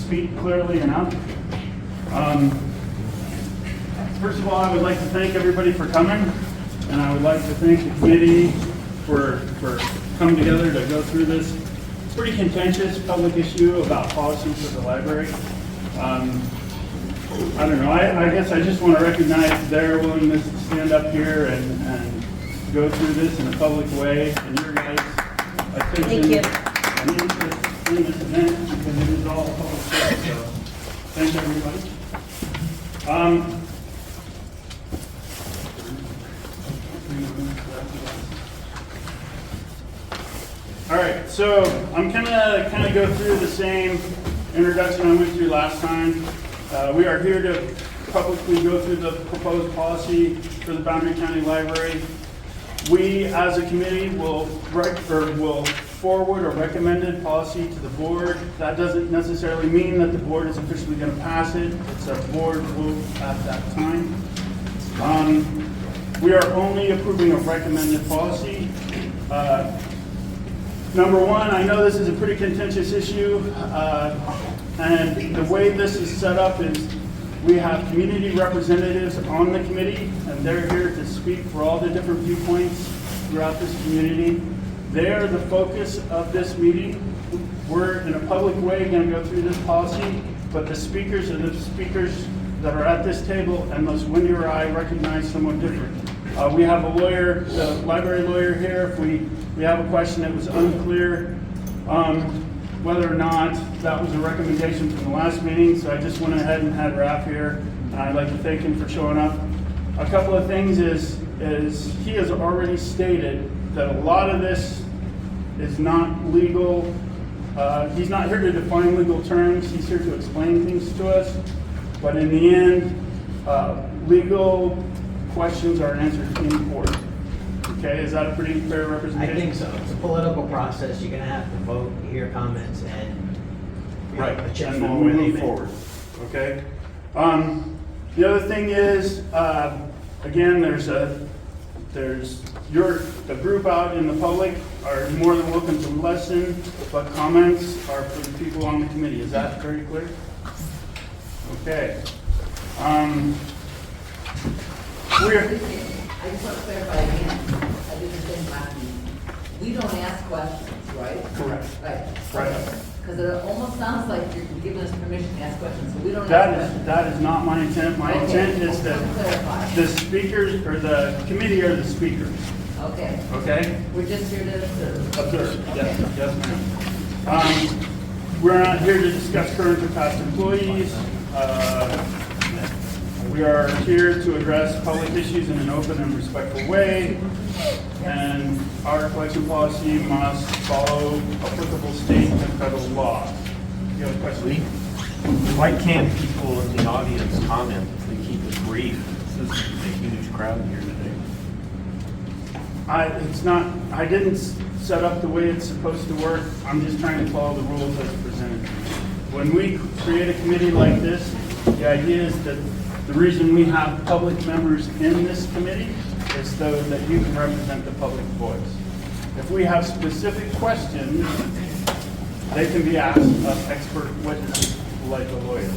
speak clearly enough. First of all, I would like to thank everybody for coming, and I would like to thank the committee for coming together to go through this pretty contentious public issue about policies for the library. I don't know, I guess I just want to recognize their willingness to stand up here and go through this in a public way, and your guys' attention and interest in this event, because it is all public service, so thank everybody. All right, so I'm gonna kind of go through the same introduction I went through last time. We are here to publicly go through the proposed policy for the Boundary County Library. We, as a committee, will forward a recommended policy to the board. That doesn't necessarily mean that the board is officially going to pass it. It's a board vote at that time. We are only approving a recommended policy. Number one, I know this is a pretty contentious issue, and the way this is set up is we have community representatives on the committee, and they're here to speak for all the different viewpoints throughout this community. They're the focus of this meeting. We're in a public way going to go through this policy, but the speakers are the speakers that are at this table, unless Wendy or I recognize somewhat different. We have a lawyer, the library lawyer here. If we have a question that was unclear, whether or not that was a recommendation from the last meeting, so I just went ahead and had Raph here, and I'd like to thank him for showing up. A couple of things is he has already stated that a lot of this is not legal. He's not here to define legal terms, he's here to explain things to us, but in the end, legal questions are answered in court. Okay, is that a pretty fair representation? I think so. It's a political process. You're going to have to vote, hear comments, and right, a chip and forward. then we move forward. Okay. The other thing is, again, the group out in the public are more than welcome to listen, but comments are for the people on the committee. Is that very clear? Okay. I just want to clarify again, I did the same last meeting. We don't ask questions, right? Correct. Right. Because it almost sounds like you're giving us permission to ask questions, so we don't ask That questions. that is not my intent. My intent is that the speakers, or the committee are the speakers. Okay. Okay? We're just here to observe. Observe. Okay. Yes, ma'am. We're not here to discuss current or past employees. We are here to address public issues in an open and respectful way, and our collection policy must follow applicable state and federal law. You have a question? Why can't people in the audience comment if they keep it brief? This is a huge crowd here today. I didn't set up the way it's supposed to work. I'm just trying to follow the rules as presented. When we create a committee like this, the idea is that the reason we have public members in this committee is so that you can represent the public voice. If we have specific questions, they can be asked of expert witnesses like a lawyer.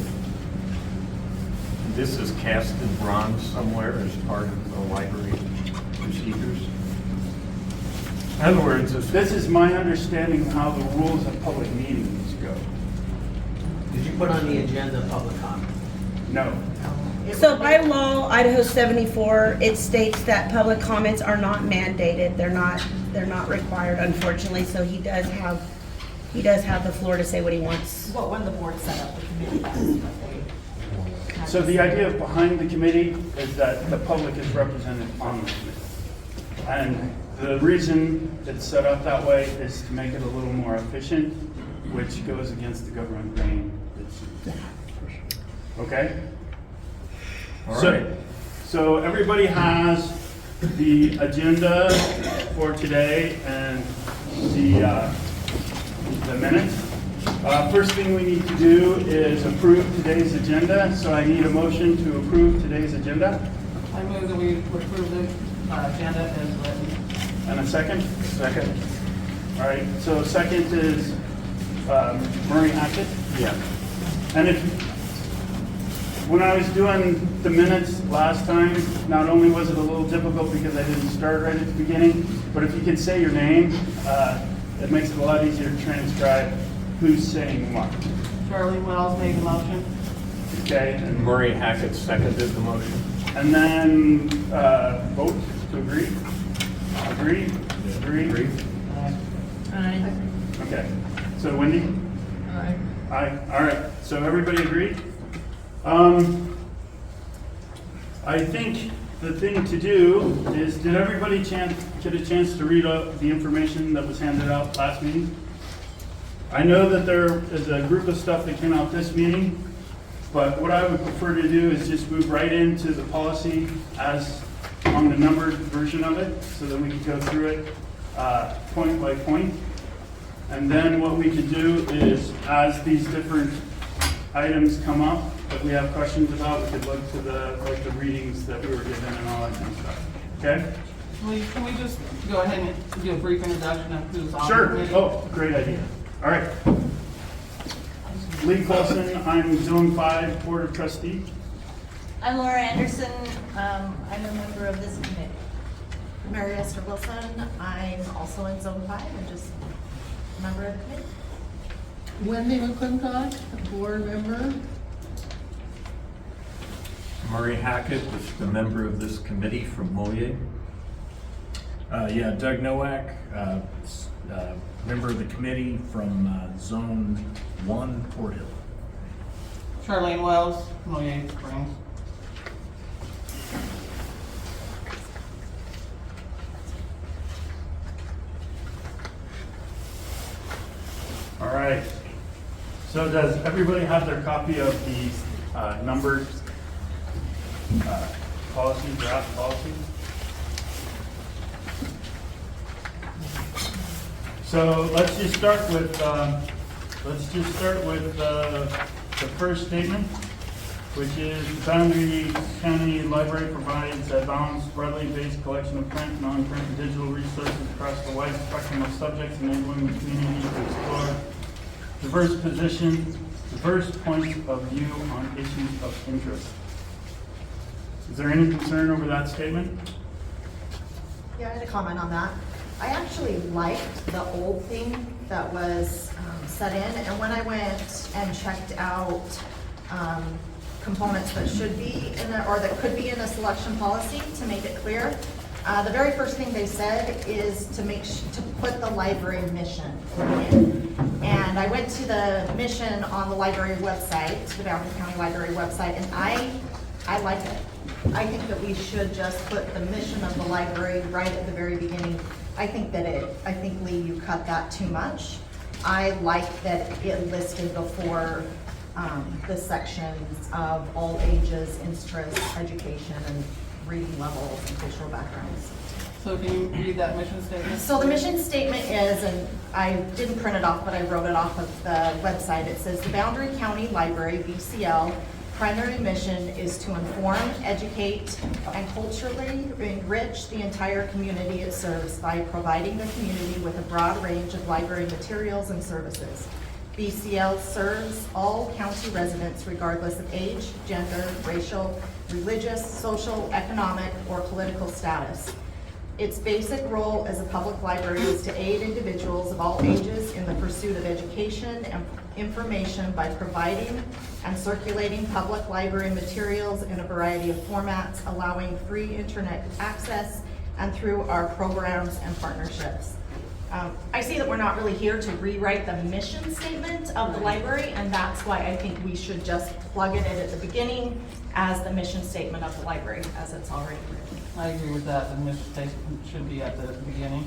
This is cast in bronze somewhere as part of the library procedures. In other words, This is my understanding of how the rules of public meetings go. Did you put on the agenda public comment? No. So by law, Idaho 74, it states that public comments are not mandated. They're not required, unfortunately. So he does have the floor to say what he wants. Well, when the board set up the committee, that's what they. So the idea behind the committee is that the public is represented on the committee. And the reason it's set up that way is to make it a little more efficient, which goes against the government grain. Okay? all right. So everybody has the agenda for today and the minutes. First thing we need to do is approve today's agenda. So I need a motion to approve today's agenda. I move that we approve the agenda as written. And a second? Second. All right, so second is Murray Hackett. Yeah. And if, when I was doing the minutes last time, not only was it a little difficult because I didn't start right at the beginning, but if you can say your name, it makes it a lot easier to transcribe who's saying what. Charlie Wells made the motion. Okay, and Murray Hackett seconded the motion. And then, vote to agree? Agree? Agree? Aye. Okay, so Wendy? Aye. Aye, all right, so everybody agreed? I think the thing to do is, did everybody get a chance to read out the information that was handed out last meeting? I know that there is a group of stuff that came out this meeting, but what I would prefer to do is just move right into the policy as on the numbered version of it, so that we can go through it point by point. And then what we can do is, as these different items come up that we have questions about, we could look to the readings that we were given and all that kind of stuff. Okay? Can we just go ahead and do a brief introduction of who's on the Sure. committee? Oh, great idea. All right. Lee Colson, I'm Zone 5 Board of Trustee. I'm Laura Anderson. I'm a member of this committee. Mary Esther Wilson, I'm also in Zone 5, and just a member of the committee. Wendy McClintock, board member. Murray Hackett is the member of this committee from Moyer. Yeah, Doug Nowak, member of the committee from Zone 1, Port Hill. Charlene Wells, Moyer Springs. All right. So does everybody have their copy of the numbered policy, draft policy? So let's just start with the first statement, which is the Boundary County Library provides a balanced, broadly based collection of print, non-print, and digital resources across the wide spectrum of subjects, enabling the community to explore diverse points of view on issues of interest. Is there any concern over that statement? Yeah, I had a comment on that. I actually liked the old thing that was set in, and when I went and checked out components that should be in a, or that could be in a selection policy to make it clear, the very first thing they said is to put the library mission in. And I went to the mission on the library website, the Boundary County Library website, and I like it. I think that we should just put the mission of the library right at the very beginning. I think Lee, you cut that too much. I like that it listed before the sections of all ages, interests, education, and reading levels and cultural backgrounds. So can you read that mission statement? So the mission statement is, and I didn't print it off, but I wrote it off of the website. It says, the Boundary County Library, BCL, primary mission is to inform, educate, and culturally enrich the entire community it serves by providing the community with a broad range of library materials and services. BCL serves all county residents regardless of age, gender, racial, religious, social, economic, or political status. Its basic role as a public library is to aid individuals of all ages in the pursuit of education and information by providing and circulating public library materials in a variety of formats, allowing free internet access, and through our programs and partnerships. I see that we're not really here to rewrite the mission statement of the library, and that's why I think we should just plug it in at the beginning as the mission statement of the library, as it's already written. I agree with that. The mission statement should be at the beginning.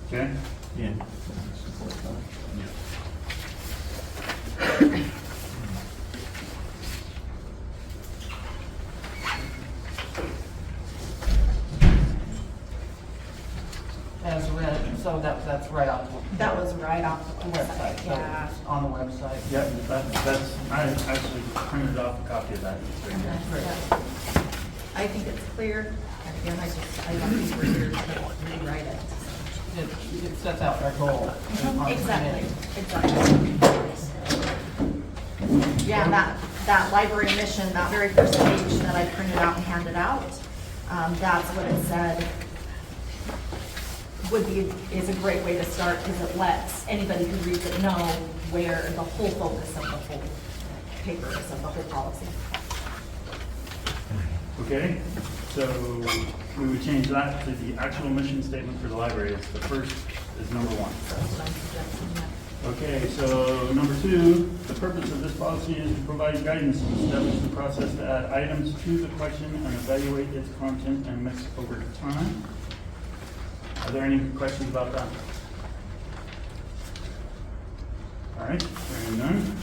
Okay. Yeah. As read, so that's right off. That was right off the the website. website, So yeah. it's on the website. Yeah, I actually printed off a copy of that. It's right here. Great. I think it's clear, and again, I don't think we're here to rewrite it. It sets out our goal. Exactly, exactly. Yeah, and that library mission, that very first page that I printed out and handed out, that's what it said is a great way to start, because it lets anybody who reads it know where the whole focus of the whole paper is, of the whole policy. Okay, so we would change that to the actual mission statement for the library. It's the first is number 1. That's what I'm suggesting, yeah. Okay, so number 2, the purpose of this policy is to provide guidance to establish the process to add items to the collection and evaluate its content and mix over time. Are there any questions about that? All right, hearing none.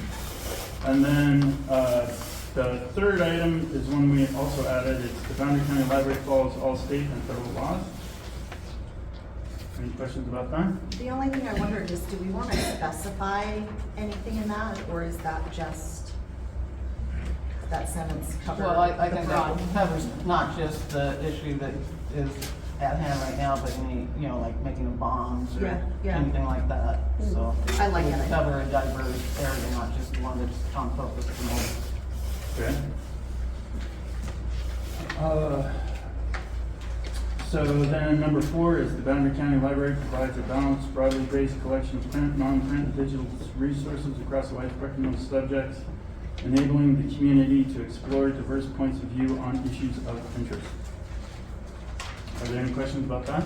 And then the third item is one we also added. It's the Boundary County Library follows all state and federal laws. Any questions about that? The only thing I wondered is, do we want to specify anything in that, or is that just that sentence cover Well, I the think broad? that covers not just the issue that is at hand right now, but any, like making of bonds or Yeah, yeah. anything like that, so. I like it would it. cover a diverse area, not just one that's on focus. Okay. So then number 4 is the Boundary County Library provides a balanced, broadly based collection of print, non-print, and digital resources across a wide spectrum of subjects, enabling the community to explore diverse points of view on issues of interest. Are there any questions about that?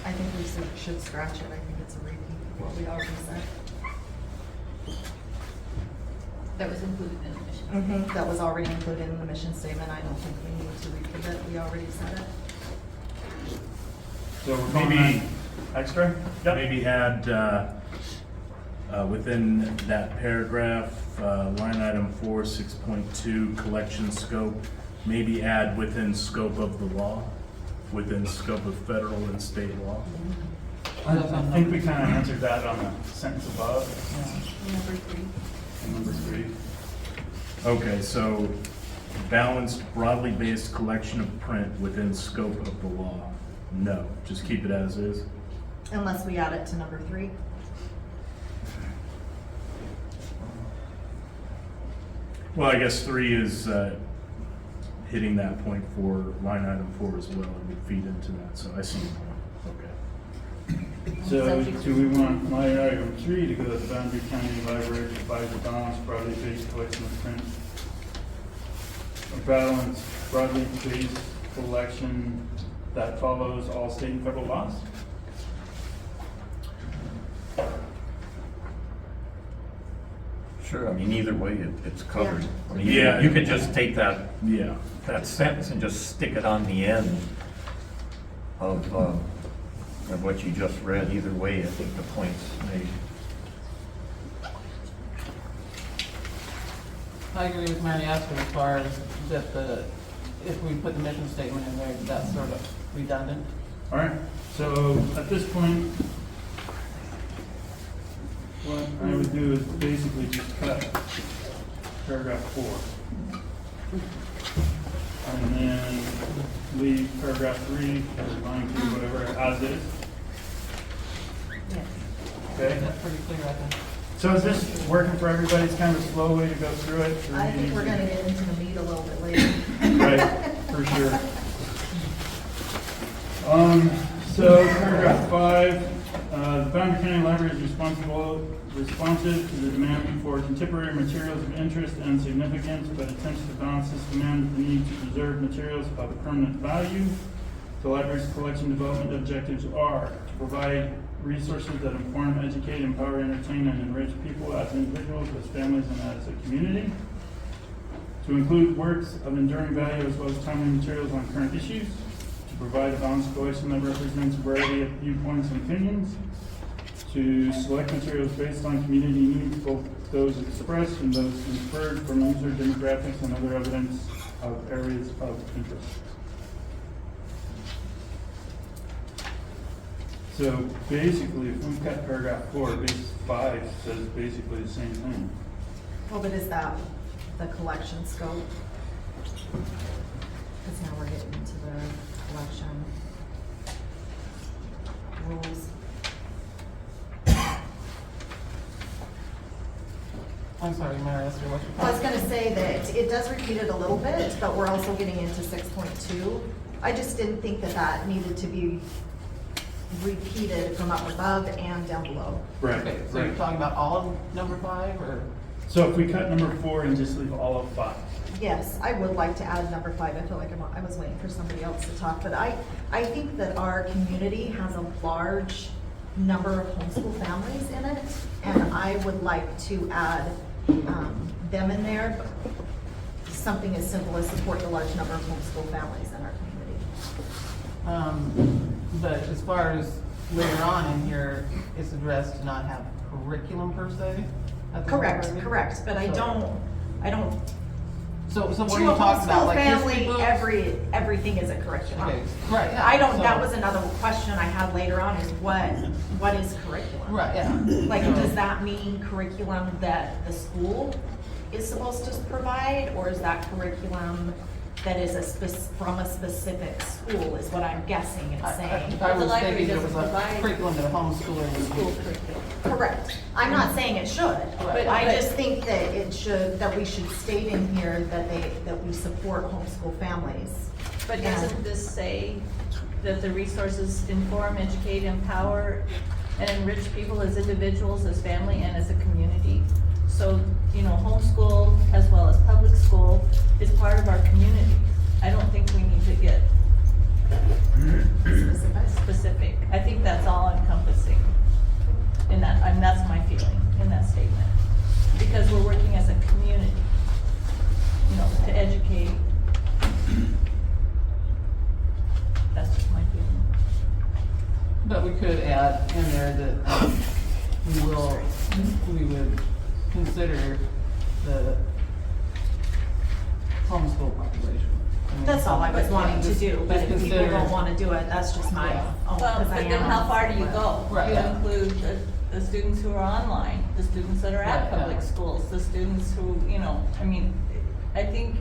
I think we should scratch it. I think it's a repeat of what we already said. That was included in the mission. That was already included in the mission statement. I don't think we need to repeat it. We already said it. So we're calling Maybe- that extra? Yep. Maybe add, within that paragraph, line item 4, 6.2, collection scope, maybe add within scope of the law, within scope of federal and state law. I think we kind of answered that on the sentence above, Number 3. number 3. Okay, so balanced, broadly based collection of print within scope of the law. No, just keep it as is. Unless we add it to number 3. Well, I guess 3 is hitting that point for line item 4 as well. It would feed into that, so I see your point. Okay. So do we want line item 3 to go to the Boundary County Library provides a balanced, broadly based collection of print? A balanced, broadly based collection that follows all state and federal laws? Sure, I mean, either way, it's covered. I mean, Yeah. you could just take that Yeah. sentence and just stick it on the end of what you just read. Either way, I think the point's made. I agree with Mary Astor as far as that if we put the mission statement in there, that's sort of redundant. All right, so at this point, what I would do is basically just cut paragraph 4. And then leave paragraph 3 or line 2, whatever, as is. Yes. Okay? That's pretty clear, I think. So is this working for everybody? It's kind of a slow way to go through it? or I think easy? we're gonna get into the meat a little bit later. Right, for sure. So paragraph 5, the Boundary County Library is responsive to the demand for contemporary materials of interest and significance, but attempts to balance this demand with the need to preserve materials of permanent value. The library's collection development objectives are to provide resources that inform, educate, empower, entertain, and enrich people as individuals, as families, and as a community. To include works of enduring value as well as timely materials on current issues. To provide a balanced collection that represents a variety of viewpoints and opinions. To select materials based on community needs, both those expressed and those inferred from user demographics and other evidence of areas of interest. So basically, if we cut paragraph 4, base 5 says basically the same thing. Well, but is that the collection scope? Because now we're getting into the collection rules. I'm sorry, Mary Esther, what's your I was point? gonna say that it does repeat it a little bit, but we're also getting into 6.2. I just didn't think that that needed to be repeated from up above and down below. Okay, so you're talking about all of number 5, or? So if we cut number 4 and just leave all of 5. Yes, I would like to add number 5. I feel like I was waiting for somebody else to talk, but I think that our community has a large number of homeschool families in it, and I would like to add them in there. Something as simple as support the large number of homeschool families in our community. But as far as later on in here, it's addressed to not have curriculum per se? at the Correct, library? correct, but I So- don't, So what to are you a talking about, homeschool like history family, books? everything is a curriculum. Okay, right, yeah. I don't, that so- was another question I had later on, is what is curriculum? Right, yeah. Like, So- does that mean curriculum that the school is supposed to provide, or is that curriculum that is from a specific school, is what I'm guessing it's saying? I The was library thinking it was doesn't a provide curriculum that a homeschooler would School use. curriculum. Correct. I'm not saying it should, but I But- just think that it should, that we should state in here that we support homeschool families. But Yeah. doesn't this say that the resources inform, educate, empower, and enrich people as individuals, as family, and as a community? So, homeschool as well as public school is part of our community. I don't think we need to get specific. I think that's all encompassing in that, that's my feeling in that statement. Because we're working as a community, to educate. That's just my feeling. But we could add in there that we would consider the homeschool population. I mean, That's all I was wanting to just- do, but just if people consider- don't wanna do it, that's just my Yeah. own, Well, because I but am. then how far do you go? Right, You yeah. include the students who are online, the students that are at Right, yeah. public schools, the students who, I think,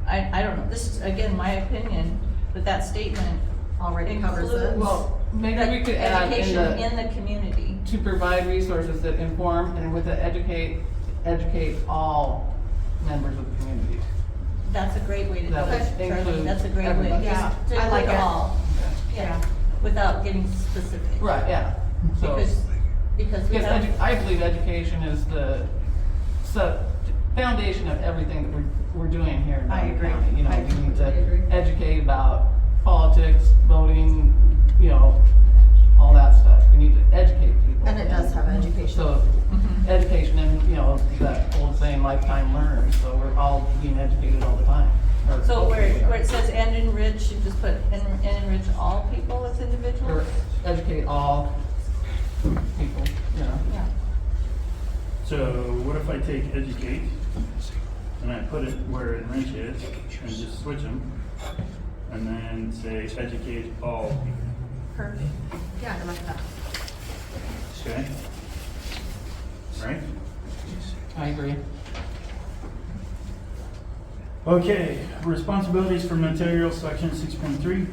I don't know, this is, again, my opinion, but that statement Already covers it. includes Well, maybe we could add in education in the, the community. to provide resources that inform and with the educate all members of the community. That's a great way to do That it, would Charlie, include that's a great way. everybody. Yeah, To I like include it. all, Yeah. without getting specific. Right, yeah. So, Because we because have. I believe education is the foundation of everything that we're doing here in I Mountain agree. County. I We need completely agree. to educate about politics, voting, all that stuff. We need to educate people. And it does have education. So, education and, that old saying, lifetime learn, so we're all being educated all the time. Or So where hopefully it says and enrich, you just put and enrich all people as Or individuals? educate all people, Yeah. So what if I take educate and I put it where enrich is and just switch them and then say educate all people, Perfect. Yeah, I like that. okay? Right? I agree. Okay, responsibilities for materials, section 6.3.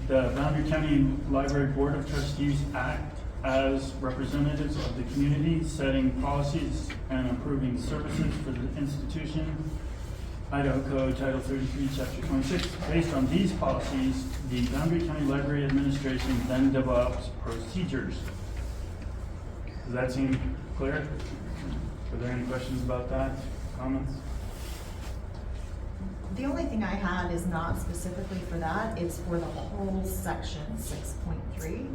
The Boundary County Library Board of Trustees act as representatives of the community, setting policies and approving services for the institution. Idaho Code Title 33, Chapter 26. Based on these policies, the Boundary County Library Administration then develops procedures. Does that seem clear? Are there any questions about that? Comments? The only thing I had is not specifically for that, it's for the whole section 6.3.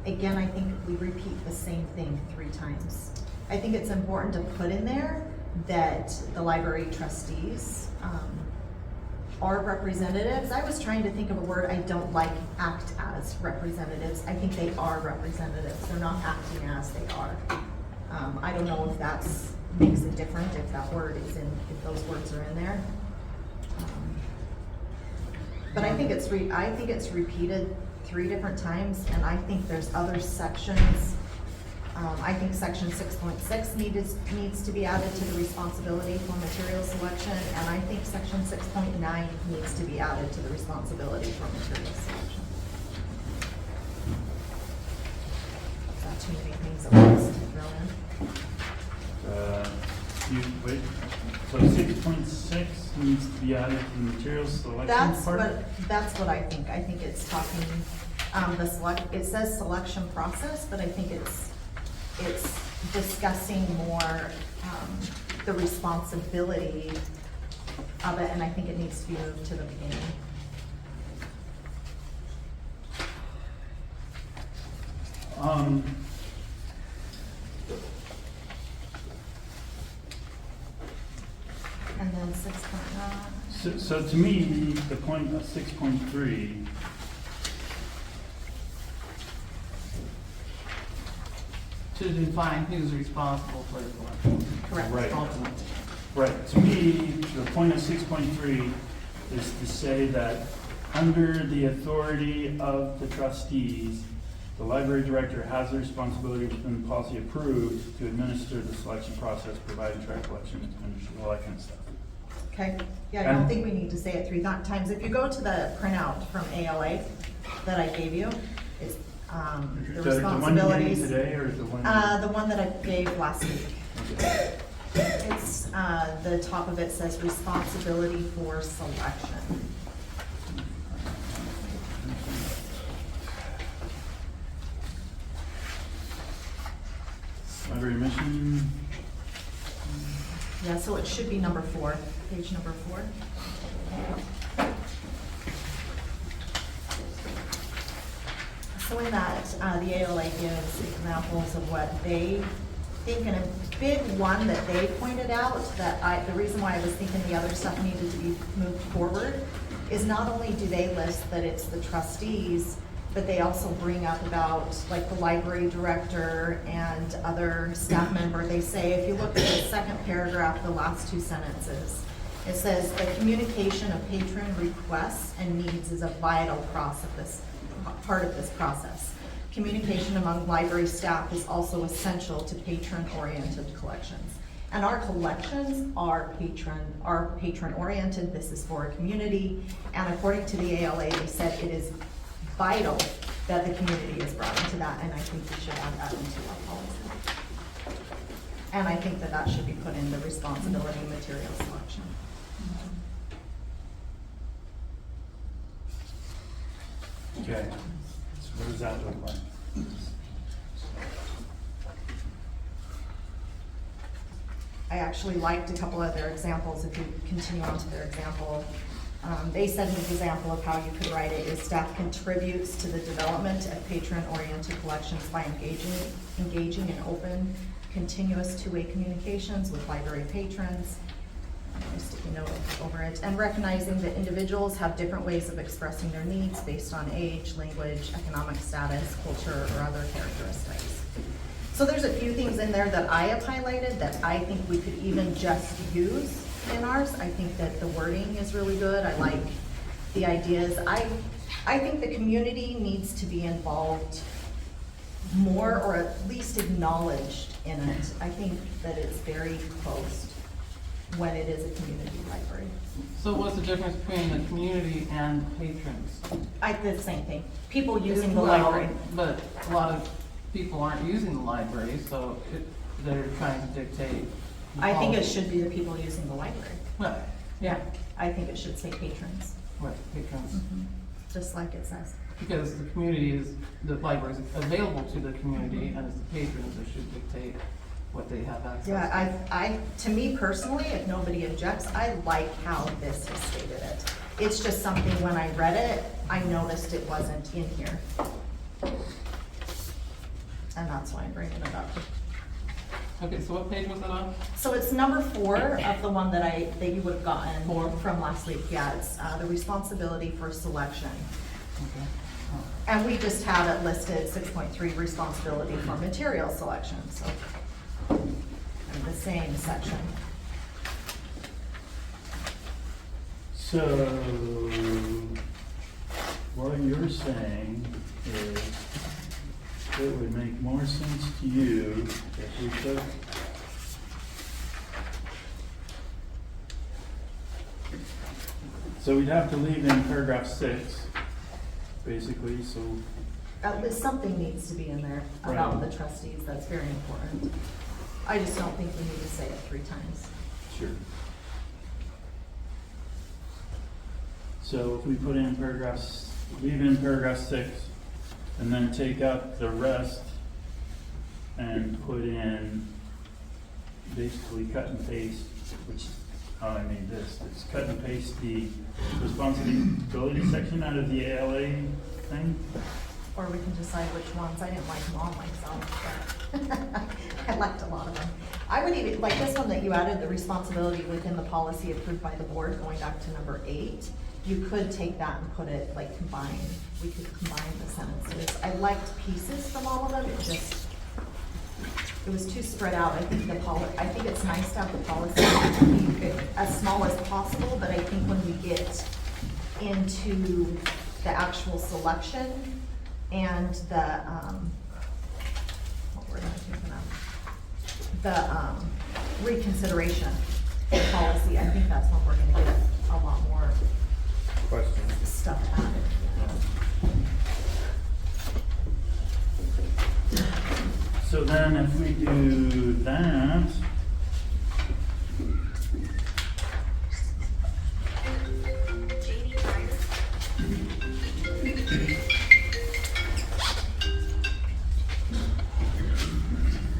Again, I think we repeat the same thing 3 times. I think it's important to put in there that the library trustees are representatives. I was trying to think of a word, I don't like act as representatives. I think they are representatives, they're not acting as, they are. I don't know if that's makes it different, if that word is in, if those words are in there. But I think it's repeated 3 different times, and I think there's other sections. I think section 6.6 needs to be added to the responsibility for material selection, and I think section 6.9 needs to be added to the responsibility for material selection. Is that too many things at once to throw in? wait, so 6.6 needs to be added to the materials selection part? That's what I think. I think it's talking, it says selection process, but I think it's discussing more, the responsibility of it, and I think it needs to be moved to the beginning. And then 6.9. So to me, the point of 6.3, To define who's responsible for the collection. Correct. Right. Ultimately. right, to me, the point of 6.3 is to say that under the authority of the trustees, the library director has the responsibility within the policy approved to administer the selection process, provide track collection, and all that kind of stuff. Okay, yeah, I don't think we need to say it 3 times. If you go to the printout from ALA that I gave you, it's, the The one you gave me responsibilities. today, or the one? The one that I gave last week. Okay. It's, the top of it says responsibility for selection. Library mission, Yeah, so it should be number 4, page number 4. So in that, the ALA gives examples of what they think, and a big one that they pointed out, that the reason why I was thinking the other stuff needed to be moved forward, is not only do they list that it's the trustees, but they also bring up about, like, the library director and other staff member. They say, if you look at the second paragraph, the last 2 sentences, it says, the communication of patron requests and needs is a vital part of this process. Communication among library staff is also essential to patron-oriented collections. And our collections are patron-oriented. This is for a community. And according to the ALA, they said it is vital that the community is brought into that, and I think we should add that into our policy. And I think that that should be put in the responsibility material selection. okay, so what does that look like? I actually liked a couple of their examples. If you continue on to their example, they said an example of how you could write it is staff contributes to the development of patron-oriented collections by engaging in open, continuous two-way communications with library patrons. I sticky note over it, and recognizing that individuals have different ways of expressing their needs based on age, language, economic status, culture, or other characteristics. So there's a few things in there that I have highlighted that I think we could even just use in ours. I think that the wording is really good. I like the ideas. I think the community needs to be involved more, or at least acknowledged in it. I think that it's very close when it is a community library. So what's the difference between the community and patrons? The same thing. People using the Well, library. But a lot of people aren't using the library, so they're trying to dictate. the I think it policy. should be the people using the library. Well, yeah, I think it should say patrons, what, patrons? just like it says. Because the community is, the library is available to the community, and it's the patrons that should dictate what they have access to. Yeah, to me personally, if nobody objects, I like how this has stated it. It's just something, when I read it, I noticed it wasn't in here. And that's why I'm bringing it up. Okay, so what page was that on? So it's number 4 of the one that you would have gotten 4? from last week. Yeah, it's the responsibility for selection. Okay. Oh. And we just have it listed 6.3, responsibility for material selection, so in the same section. So, what you're saying is it would make more sense to you if we took so we'd have to leave in paragraph 6, basically, so At least something needs to be in there about Right. the trustees, that's very important. I just don't think we need to say it 3 times. Sure. So if we put in paragraphs, leave in paragraph 6, and then take out the rest and put in basically cut and paste, which is how I made this. It's cut and paste the responsibility section out of the ALA thing. Or we can decide which ones. I didn't like them all myself, but I liked a lot of them. I would even, like this one that you added, the responsibility within the policy approved by the board, going back to number 8. You could take that and put it, like, combine. We could combine the sentences. I liked pieces from all of them. It was too spread out. I think I think it's nice to have the policy be as small as possible, but I think when we get into the actual selection and the, what word am I thinking of? The reconsideration policy, I think that's when we're gonna get a lot more Question. stuff added. So then if we do that,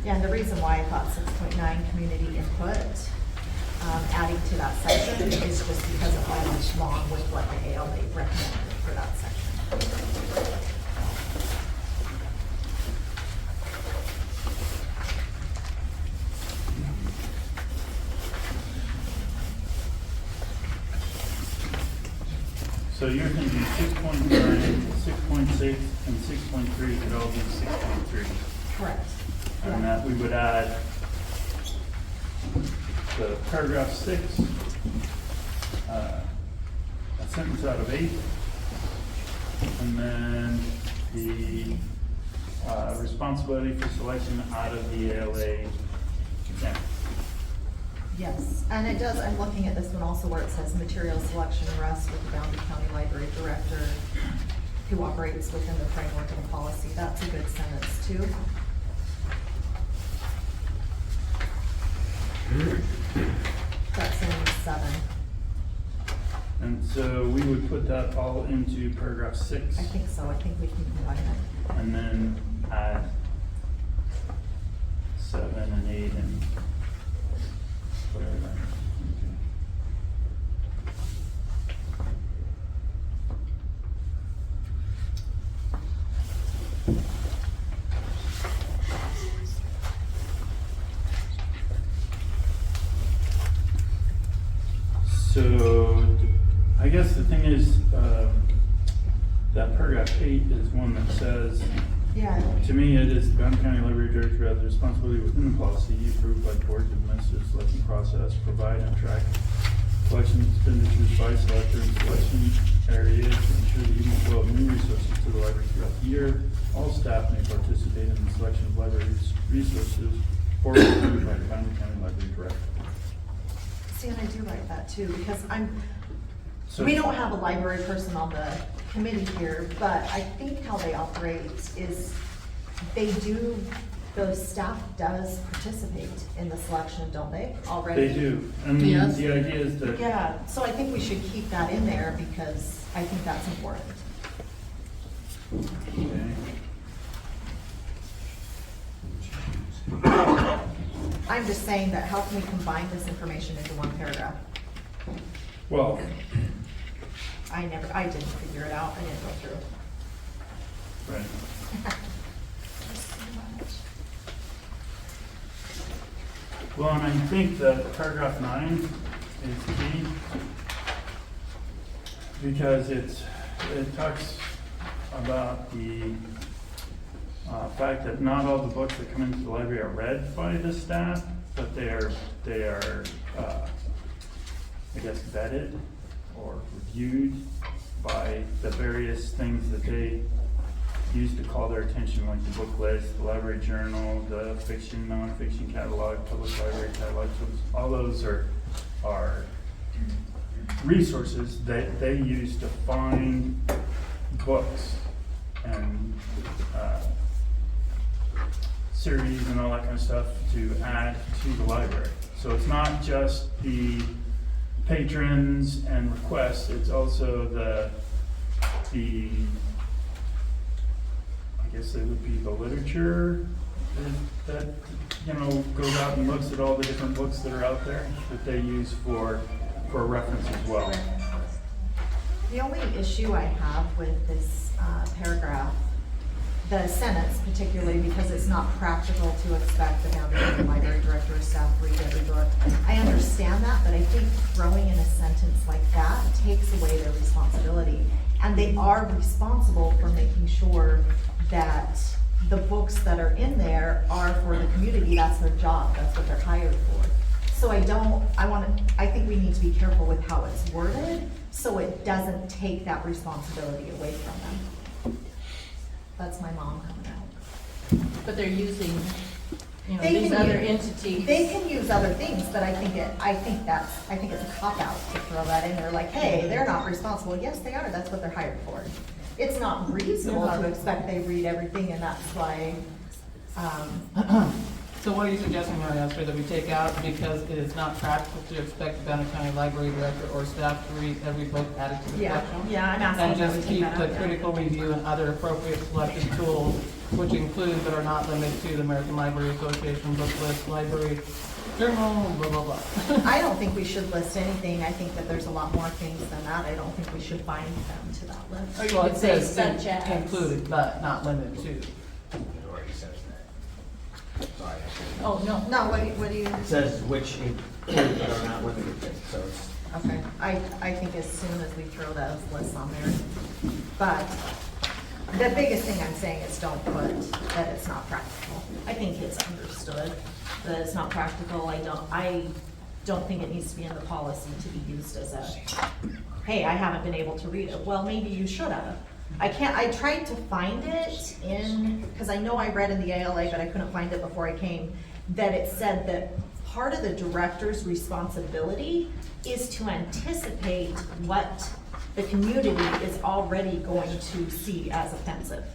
Yeah, and the reason why I thought 6.9 community input, adding to that section is just because it went along with what the ALA recommended for that section. so you're thinking 6.9, 6.6, and 6.3 could all be 6.3. Correct. And that we would add the paragraph 6, a sentence out of 8, and then the responsibility for selection out of the ALA exam. Yes, and it does, I'm looking at this one also where it says material selection rests with the Boundary County Library Director who operates within the framework of the policy. That's a good sentence too. That's in 7. And so we would put that all into paragraph 6, I think so, I think we can combine it. and then add 7 and 8 and whatever. Okay. So, I guess the thing is, that paragraph 8 is one that says, Yeah, to me, it is the Boundary County Library Director has the responsibility within the policy approved by the board to administer the selection process, provide and track collection expenditures by selector and selection area to ensure the even flow of new resources to the library throughout the year. All staff may participate in the selection of library resources or approved by the Boundary County Library Director. see, and I do like that too, because So- we don't have a library person on the committee here, but I think how they operate is the staff does participate in the selection, don't they, already? They do, and Yes. the idea is that Yeah, so I think we should keep that in there because I think that's important. okay. I'm just saying that how can we combine this information into one paragraph? Well, I didn't figure it out, I didn't go through. right. Well, and I think that paragraph 9 is key because it talks about the fact that not all the books that come into the library are read by the staff, but they are I guess vetted or reviewed by the various things that they use to call their attention, like the book list, the library journal, the fiction, nonfiction catalog, public library catalog. So all those are resources that they use to find books and series and all that kind of stuff to add to the library. So it's not just the patrons and requests, it's also the I guess it would be the literature that, you know, goes out and looks at all the different books that are out there that they use for reference as well. The only issue I have with this paragraph, the sentence particularly, because it's not practical to expect the Boundary County Library Director or staff read every book. I understand that, but I think throwing in a sentence like that takes away their responsibility. And they are responsible for making sure that the books that are in there are for the community. That's their job, that's what they're hired for. So I think we need to be careful with how it's worded, so it doesn't take that responsibility away from them. That's my mom coming out. But they're using, you know, They these can other use- entities. They can use other things, but I think it's a cop-out to throw that in there, like, hey, they're not responsible. Yes, they are, that's what they're hired for. It's not reasonable to expect they read everything, and that's why, So what are you suggesting, Mary Esther, that we take out because it is not practical to expect the Boundary County Library Director or staff to read every book added to the yeah, collection? yeah, I'm asking And that we just take keep that the out, yeah. critical review and other appropriate selected tools, which include but are not limited to the American Library Association book list, library journal, blah, blah, blah. I don't think we should list anything. I think that there's a lot more things than that. I don't think we should bind them to that list. Or you Well, could it say says such as. included, but not limited to. It already says that. Sorry. Oh, no. No, what do you, It says which include but are not limited to, so it's. okay, I think as soon as we throw those lists on there. But the biggest thing I'm saying is don't put that it's not practical. I think it's understood that it's not practical. I don't think it needs to be in the policy to be used as a, hey, I haven't been able to read it. Well, maybe you should have. I tried to find it because I know I read in the ALA, but I couldn't find it before I came, that it said that part of the director's responsibility is to anticipate what the community is already going to see as offensive.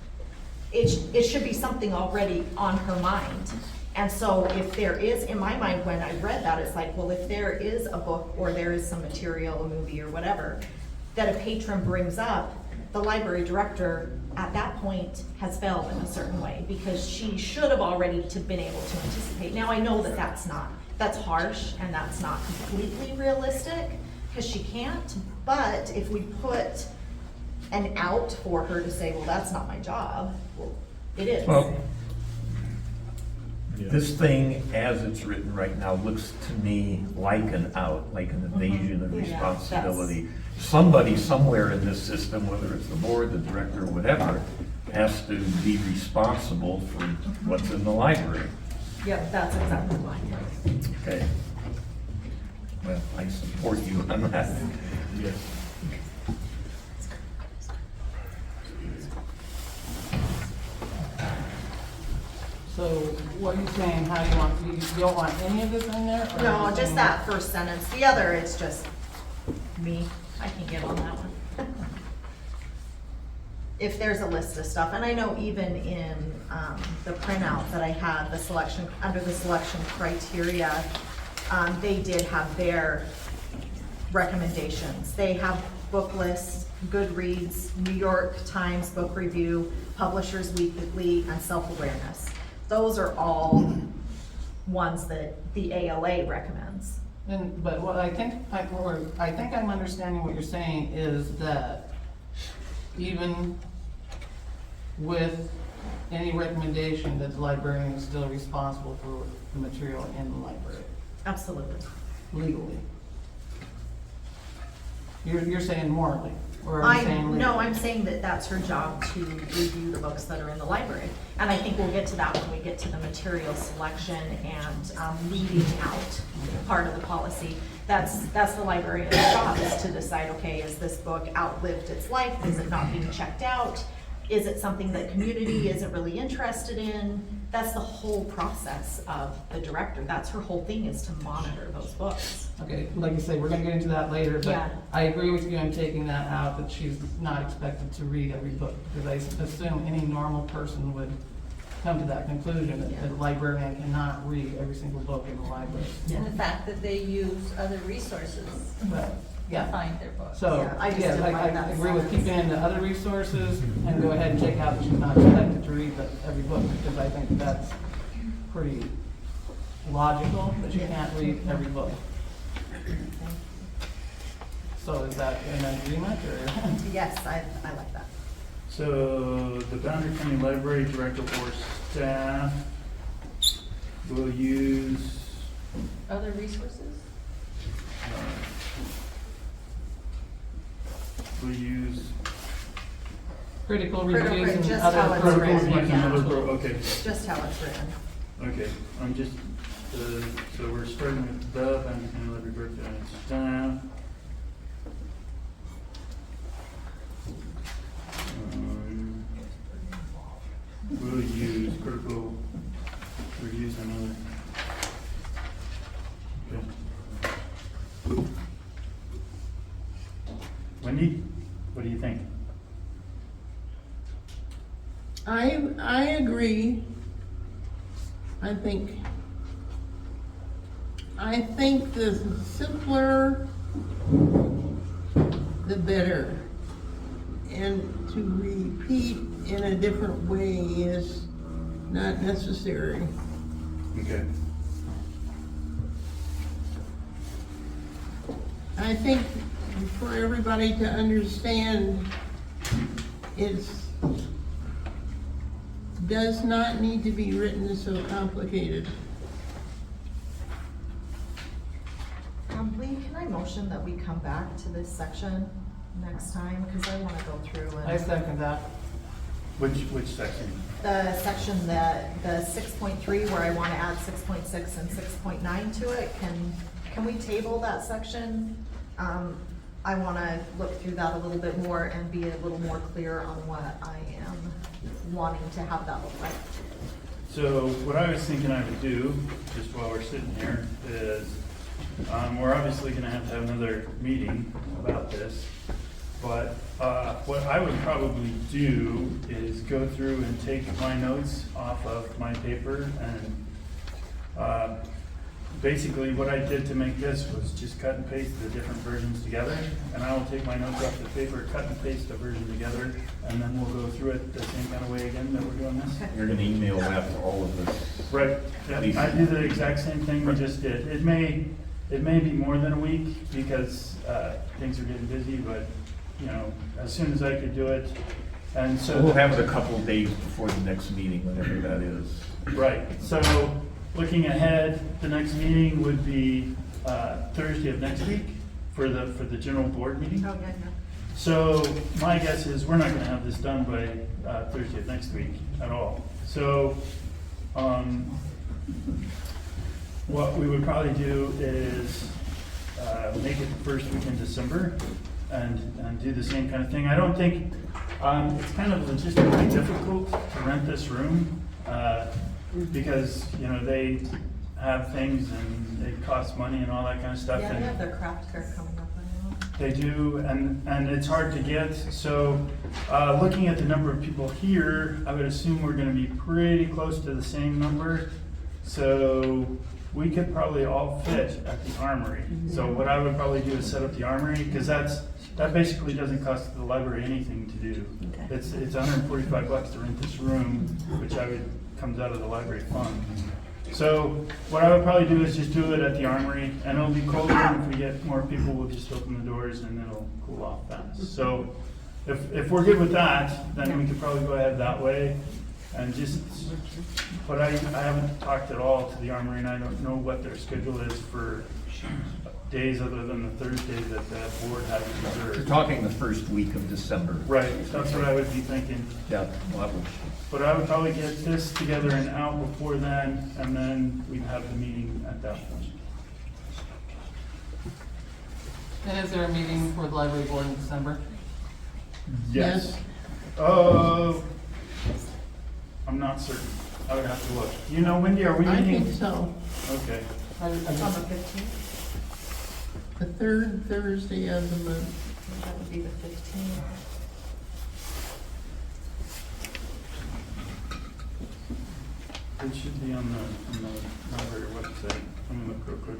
It should be something already on her mind. And so if there is, in my mind, when I read that, it's like, well, if there is a book or there is some material, a movie or whatever, that a patron brings up, the library director at that point has failed in a certain way because she should have already been able to anticipate. Now, I know that that's harsh and that's not completely realistic because she can't, but if we put an out for her to say, well, that's not my job, well, it is. Well, this thing, as it's written right now, looks to me like an out, like an evasion of Yeah, responsibility. Somebody somewhere in this system, whether it's the board, the director, whatever, has to be responsible for what's in the library. Yep, that's exactly mine. Okay. Well, I support you on that. Yes. So what are you saying, how do you want, you don't want any of this in there? or No, are you just saying- that first sentence. The other, it's just me. I can get on that one. If there's a list of stuff, and I know even in the printout that I had, the selection, under the selection criteria, they did have their recommendations. They have book lists, Goodreads, New York Times Book Review, Publishers Weekly, and Self-Awareness. Those are all ones that the ALA recommends. But what I think I'm understanding what you're saying is that even with any recommendation, that the librarian is still responsible for the material in the library, Absolutely. legally. You're saying morally, or are you saying legally? No, I'm saying that that's her job to review the books that are in the library. And I think we'll get to that when we get to the material selection and leading out part of the policy. That's the librarian's job, is to decide, okay, is this book outlived its life? Is it not being checked out? Is it something that community isn't really interested in? That's the whole process of the director. That's her whole thing, is to monitor those books. Okay, like you say, we're gonna get into that later, Yeah. but I agree with you on taking that out, that she's not expected to read every book, because I assume any normal person would come to that conclusion, that the librarian cannot read every single book in the library. And the fact that they use other resources But, to yeah, find their books. so, Yeah, I just yeah, didn't like that agree with sentence. keeping in the other resources and go ahead and take out that she's not expected to read every book, because I think that's pretty logical, that you can't read every book. So is that an agreement, or? Yes, I like that. So the Boundary County Library Director or staff will use, Other resources? will use Critical Critical, reviews and just other how it's critical written, reviews and other, yeah. okay, Just how it's written. okay, I'm just, so we're starting with the Boundary County Library Director and staff. We'll use critical reviews and other. Okay. Wendy, what do you think? I agree. I think the simpler, the better. And to repeat in a different way is not necessary. Okay. I think for everybody to understand, does not need to be written so complicated. Lee, can I motion that we come back to this section next time? Because I want to go through I and, second that. Which section? the section that, the 6.3 where I want to add 6.6 and 6.9 to it, can we table that section? I want to look through that a little bit more and be a little more clear on what I am wanting to have that look like. So what I was thinking I would do, just while we're sitting here, is we're obviously gonna have to have another meeting about this. But what I would probably do is go through and take my notes off of my paper and basically what I did to make this was just cut and paste the different versions together. And I will take my notes off the paper, cut and paste the version together, and then we'll go through it the same kind of way again that we're doing this. You're gonna email that to all of us. Right, yeah, I do the exact same thing we just did. It may be more than a week because things are getting busy, but, you know, as soon as I could do it, and so. We'll have it a couple of days before the next meeting, whenever that is. Right, so looking ahead, the next meeting would be Thursday of next week for the general board meeting. Oh, yeah, yeah. So my guess is we're not gonna have this done by Thursday of next week at all. So what we would probably do is make it the first week in December and do the same kind of thing. I don't think, it's kind of logistically difficult to rent this room because, you know, they have things and it costs money and all that kind of stuff. Yeah, they and have their craft fair coming up, I know. They do, and it's hard to get. So looking at the number of people here, I would assume we're gonna be pretty close to the same number. So we could probably all fit at the Armory. So what I would probably do is set up the Armory, because that basically doesn't cost the library anything to do. Okay. It's $145 to rent this room, which comes out of the library fund. So what I would probably do is just do it at the Armory, and it'll be colder, and if we get more people, we'll just open the doors and it'll cool off fast. So if we're good with that, then we could probably go ahead that way. And just, but I haven't talked at all to the Armory, and I don't know what their schedule is for days other than the Thursday that the board has You're reserved. talking the first week of December. Right, that's what I would be thinking. Yeah, well, that would, But I would probably get this together and out before then, and then we'd have the meeting at that point. And is there a meeting for the library board in December? Yes. Oh, I'm not certain. I would have to look. You know, Wendy, are we I meeting? think so. Okay. It's on the 15th, The third Thursday of the month. that would be the 15th. It should be on the library website. Let me look real quick.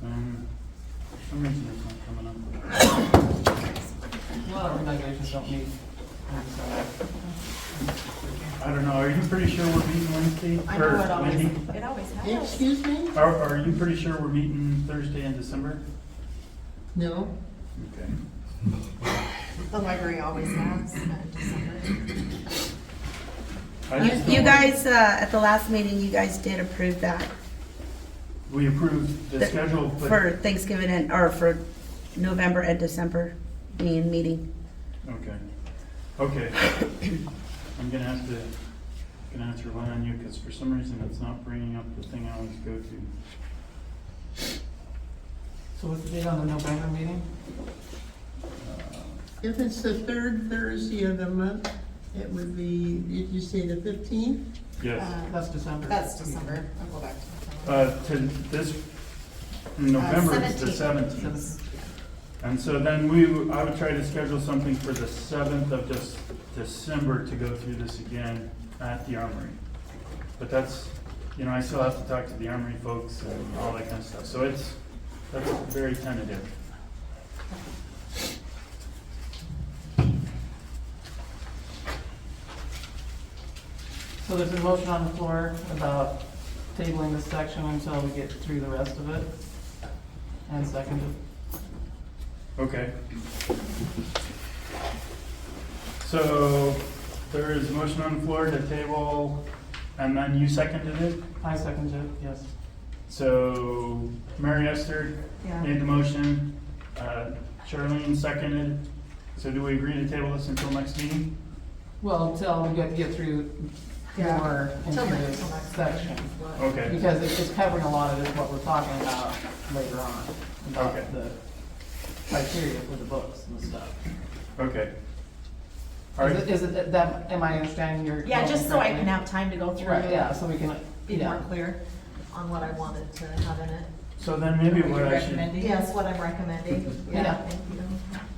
For some reason it's not coming up. A lot of organizations don't meet. I don't know, are you pretty sure we're meeting Wednesday? I know Or it always, Wendy? it always has. Excuse me? Are you pretty sure we're meeting Thursday in December? No? Okay. The library always has in December. I just You don't- guys, at the last meeting, you guys did approve that We approved the schedule, but. for Thanksgiving and, or for November and December being meeting. Okay. Okay. I'm gonna have to rely on you, because for some reason it's not bringing up the thing I always go to. So what's the date on the November meeting? If it's the third Thursday of the month, it would be, did you say the 15th? Yes. That's December. That's December. I'll go back to To this, in November, it's the 17th. 17th. And so then I would try to schedule something for the 7th of December to go through this again at the Armory. But that's, I still have to talk to the Armory folks and all that kind of stuff. So that's very tentative. So there's a motion on the floor about tabling this section until we get through the rest of it. And seconded. Okay. So there is a motion on the floor to table, and then you seconded it? I seconded it, yes. So Mary Esther Yeah. made the motion, Charlene seconded. So do we agree to table this until next meeting? Well, until we get through Yeah. more into Till this next section. Okay. Because it's covering a lot of this, what we're talking about later on. About Okay. the criteria for the books and stuff. Okay. All right. Is it that, am I understanding your? Yeah, just so I correctly? can have time to go through Right, it. yeah, so we can, Be yeah. more clear on what I wanted to have in it. So then maybe Are you what I should, recommending? Yes, what I'm recommending. Yeah. Thank you.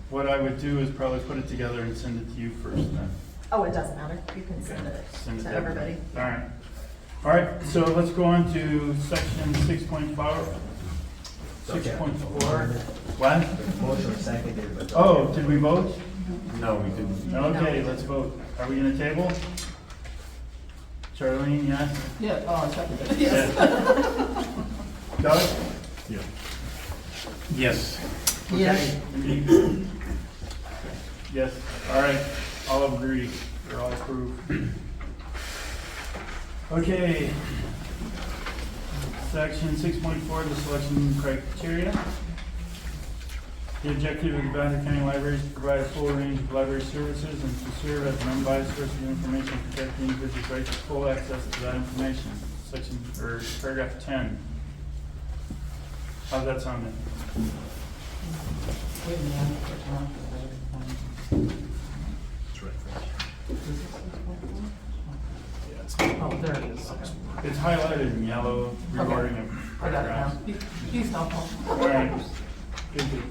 what I would do is probably put it together and send it to you first then. Oh, it doesn't matter. You can send it Send it to everybody. All right. All right, so let's go on to section 6.4. 6.4. What? Motion seconded, but. Oh, did we vote? No, we didn't. Okay, let's vote. Are we gonna table? Charlene, yes? Yeah, oh, I seconded it. Yes. Doug? Yeah. Yes. Yes. Indeed. Yes, all right, all agree, we're all approved. Okay. Section 6.4, the selection criteria. The objective of the Boundary County Library is to provide a full range of library services and to serve as an unbiased source of information, protecting individuals' right to full access to that information. Section, or paragraph 10. How's that sounding? Wait a minute. That's right. Oh, there it is. Okay. It's highlighted in yellow, rewording of I got it now. paragraphs. He's helpful. All right, good, good.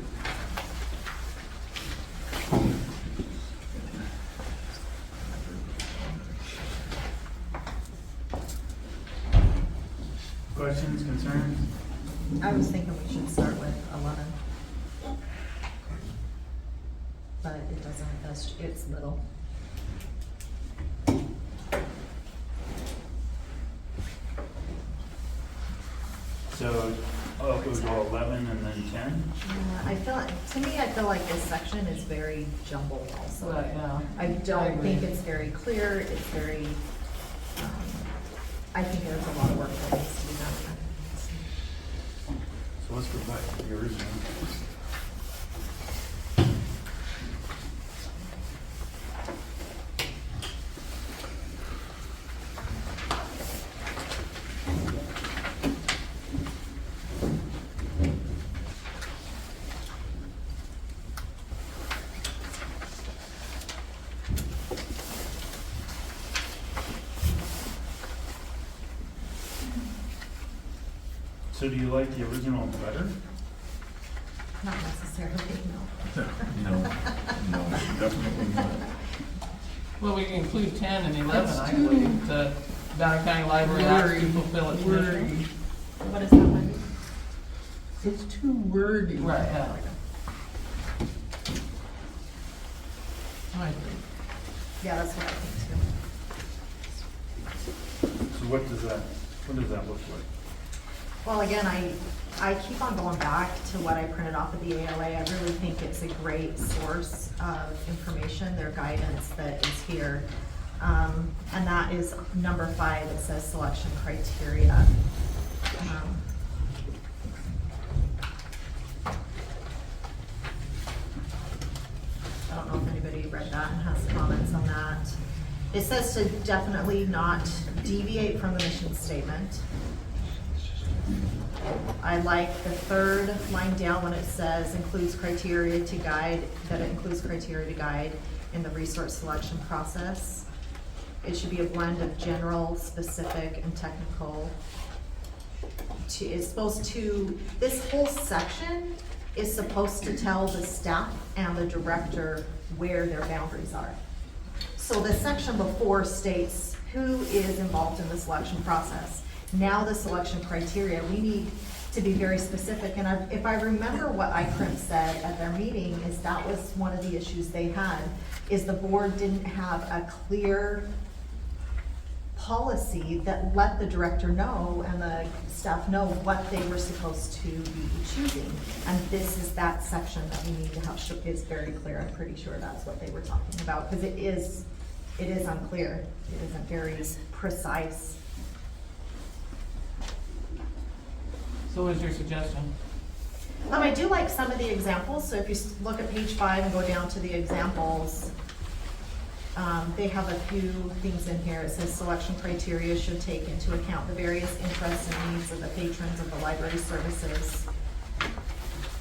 Questions, concerns? I was thinking we should start with 11. But it doesn't, it's little. So, it would go 11 and then 10? I feel like this section is very jumbled also. Right, yeah. I don't agree. think it's very clear, it's very, I think there's a lot of work that needs to be done. So let's go back to the original. So do you like the original better? Not necessarily, no. No, no, definitely not. Well, we can include 10 and 11, That's I too believe, the Boundary County Library has to wordy, fulfill its wordy. mission. What is that one? It's too wordy. Right, yeah. I agree. Yeah, that's what I think too. So what does that look like? Well, again, I keep on going back to what I printed off of the ALA. I really think it's a great source of information, their guidance that is here. And that is number 5, it says selection criteria. I don't know if anybody read that and has comments on that. It says to definitely not deviate from the mission statement. I like the 3rd line down when it says includes criteria to guide, that it includes criteria to guide in the resource selection process. It should be a blend of general, specific, and technical. It's supposed to, this whole section is supposed to tell the staff and the director where their boundaries are. So the section before states who is involved in the selection process. Now the selection criteria, we need to be very specific, and if I remember what ICRIM said at their meeting, is that was one of the issues they had, is the board didn't have a clear policy that let the director know and the staff know what they were supposed to be choosing. And this is that section that we need to have, is very clear. I'm pretty sure that's what they were talking about, because it is unclear. It isn't very precise. So what's your suggestion? I do like some of the examples, so if you look at page 5 and go down to the examples, they have a few things in here. It says selection criteria should take into account the various interests and needs of the patrons of the library services.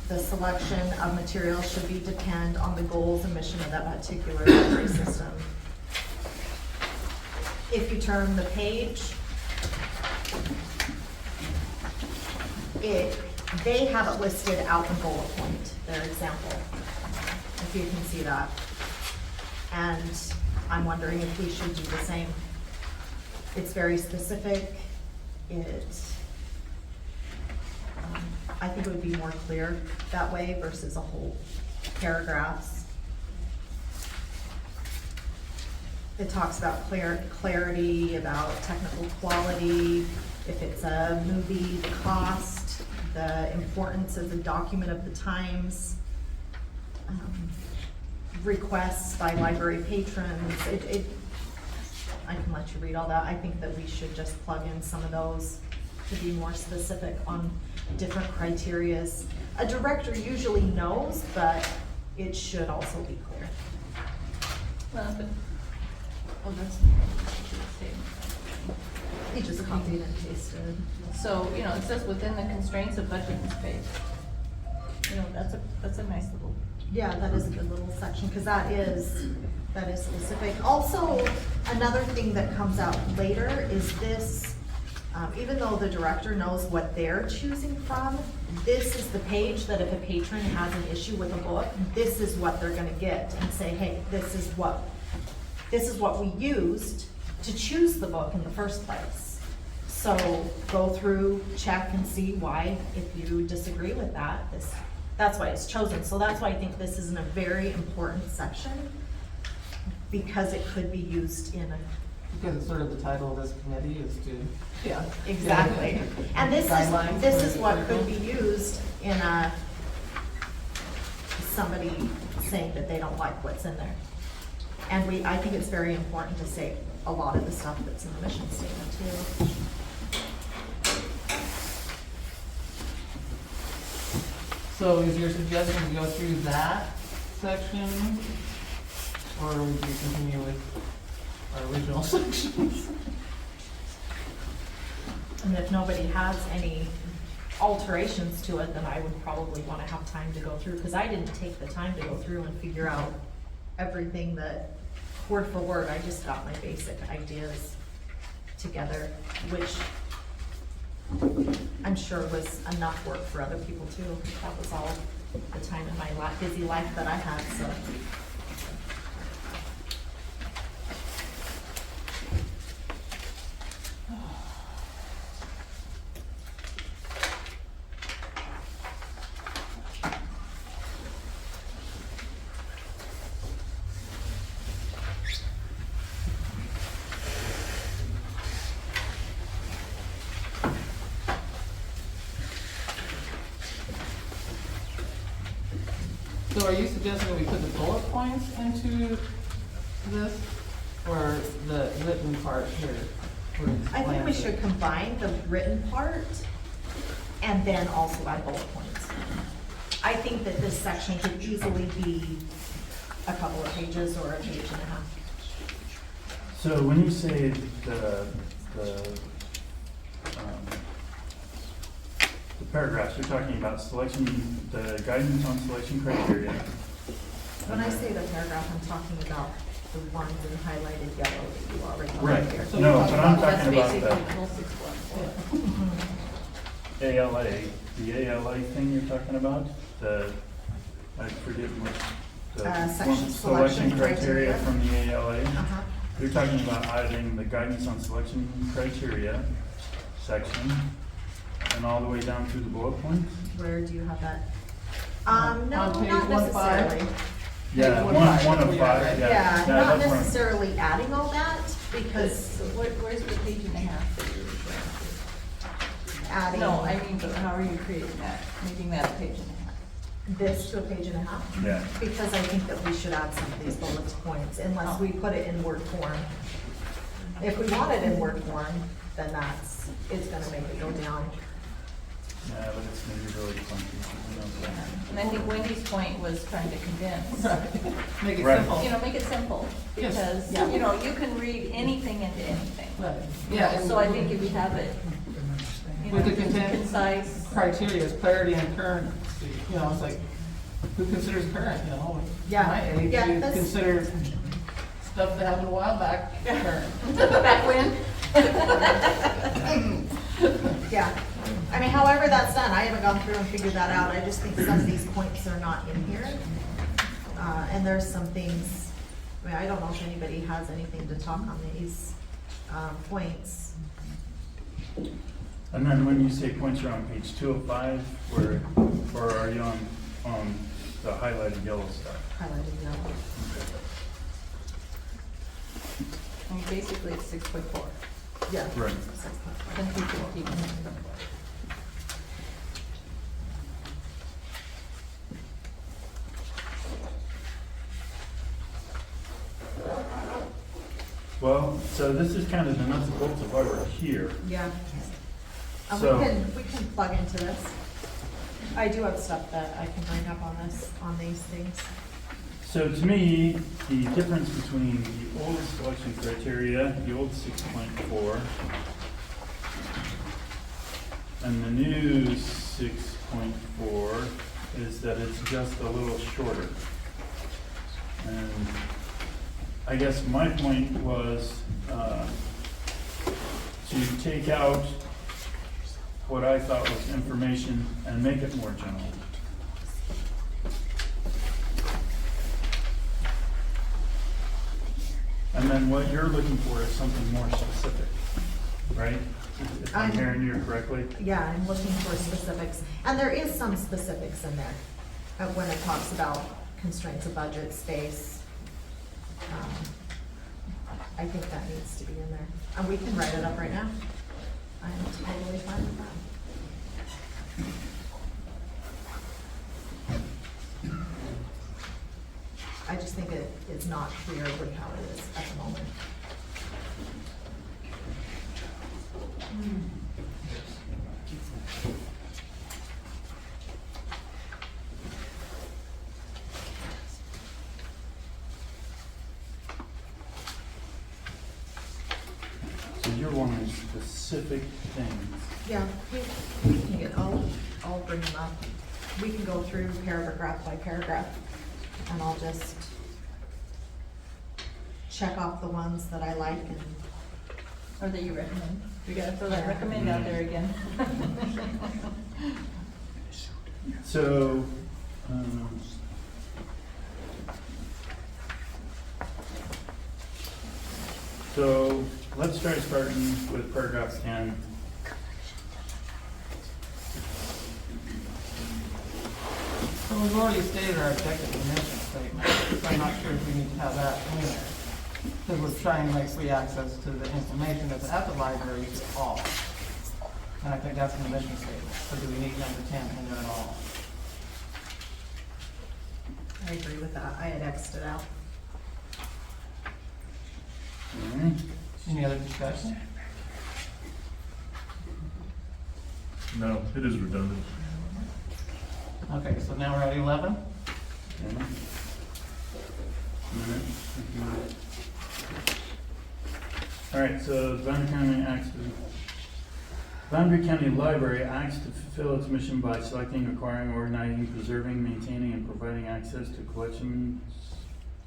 The selection of materials should be depend on the goals and mission of that particular library system. If you turn the page, they have it listed out in bullet point, their example, if you can see that. And I'm wondering if we should do the same. It's very specific. I think it would be more clear that way versus a whole paragraphs. It talks about clarity, about technical quality, if it's a movie, the cost, the importance of the document of the times, requests by library patrons. I can let you read all that. I think that we should just plug in some of those to be more specific on different criterias. A director usually knows, but it should also be clear. Well, but, oh, that's. He just copied and pasted. So, you know, it says within the constraints of budget and space. You know, that's a nice little. Yeah, that is a good little section, because that is specific. Also, another thing that comes out later is this, even though the director knows what they're choosing from, this is the page that if a patron has an issue with a book, this is what they're gonna get and say, hey, this is what we used to choose the book in the first place. So go through, check and see why, if you disagree with that, that's why it's chosen. So that's why I think this is in a very important section, because it could be used in a. Because it's sort of the title of this committee is to. Yeah, exactly. And this is what could be used in a, somebody saying that they don't like what's in there. And I think it's very important to say a lot of the stuff that's in the mission statement too. So is your suggestion to go through that section? Or would you continue with our original sections? And if nobody has any alterations to it, then I would probably want to have time to go through, because I didn't take the time to go through and figure out everything that, word for word, I just got my basic ideas together, which I'm sure was enough work for other people too. That was all the time in my busy life that I had, so. So are you suggesting that we put the bullet points into this, or the written part here? where it I think we explains it? should combine the written part and then also add bullet points. I think that this section could easily be a couple of pages or a page and a half. So when you say the paragraphs, you're talking about selection, the guidance on selection criteria. When I say the paragraph, I'm talking about the ones in highlighted yellow that you already Right, have here. So no, we're but talking I'm about- talking That's about basically goal 6.4. the ALA, the ALA thing you're talking about, I forget what, Section selection criteria. from the ALA. Uh-huh. You're talking about adding the guidance on selection criteria section and all the way down through the bullet points? Where do you have that? No, On page not 1.5. necessarily. Yeah, one one five, of that's where you're at, five, right? yeah. Yeah, not that's where I'm- necessarily adding all that, because So where's the page and a half that you're referring to? adding No, I mean, but how are you creating that, making that a page and a half? this to a page and a half. Yeah. Because I think that we should add some of these bullet points unless we put it in Word form. If we want it in Word form, then it's gonna make it go down. Yeah, but it's maybe really clunky. Who knows what? And I think Wendy's point was trying to condense. Make it Right. simple. You know, make it simple, Yes. because, Yeah. you know, you can read anything into anything. Right. Yeah, and So I think if you have it, you know, With the content- concise. criteria is clarity and currency, you know, it's like, who considers current, you know? Yeah, My age, yeah, you that's- consider stuff that happened a while back current. Back when? Yeah, I mean, however that's done, I haven't gone through and figured that out, I just think some of these points are not in here. And there's some things, I mean, I don't know if anybody has anything to talk on these, points. And then when you say points are on page 205, where, or are you on the highlighted yellow stuff? Highlighted yellow. I mean, basically it's 6.4. Yeah. Right. 6.4. Then people keep. Well, so this is kind of the nuts and bolts of why we're here. Yeah. And So- we can plug into this. I do have stuff that I can bring up on this, on these things. So to me, the difference between the old selection criteria, the old 6.4, and the new 6.4 is that it's just a little shorter. And I guess my point was to take out what I thought was information and make it more general. And then what you're looking for is something more specific, right? If I'm I'm- hearing you correctly? Yeah, I'm looking for specifics, and there is some specifics in there, when it talks about constraints of budget, space. I think that needs to be in there, and we can write it up right now. I'm totally fine with that. I just think it is not clear with how it is at the moment. you're wanting specific things. Yeah, we can get, I'll bring them up. We can go through paragraph by paragraph, and I'll just check off the ones that I like and. Or that you recommend. We gotta throw that recommend out there again. So, so let's try starting with paragraph 10. So we've already stated our objective and mission statement, so I'm not sure if we need to have that in there. Because we're trying to make free access to the information that's at the library to all. And I think that's in the mission statement, so do we need number 10 in there at all? I agree with that, I had X'd it out. All right. Any other discussion? No, it is redundant. Okay, so now we're at 11. All right, so Boundary County Library acts to fulfill its mission by selecting, acquiring, organizing, preserving, maintaining, and providing access to a collection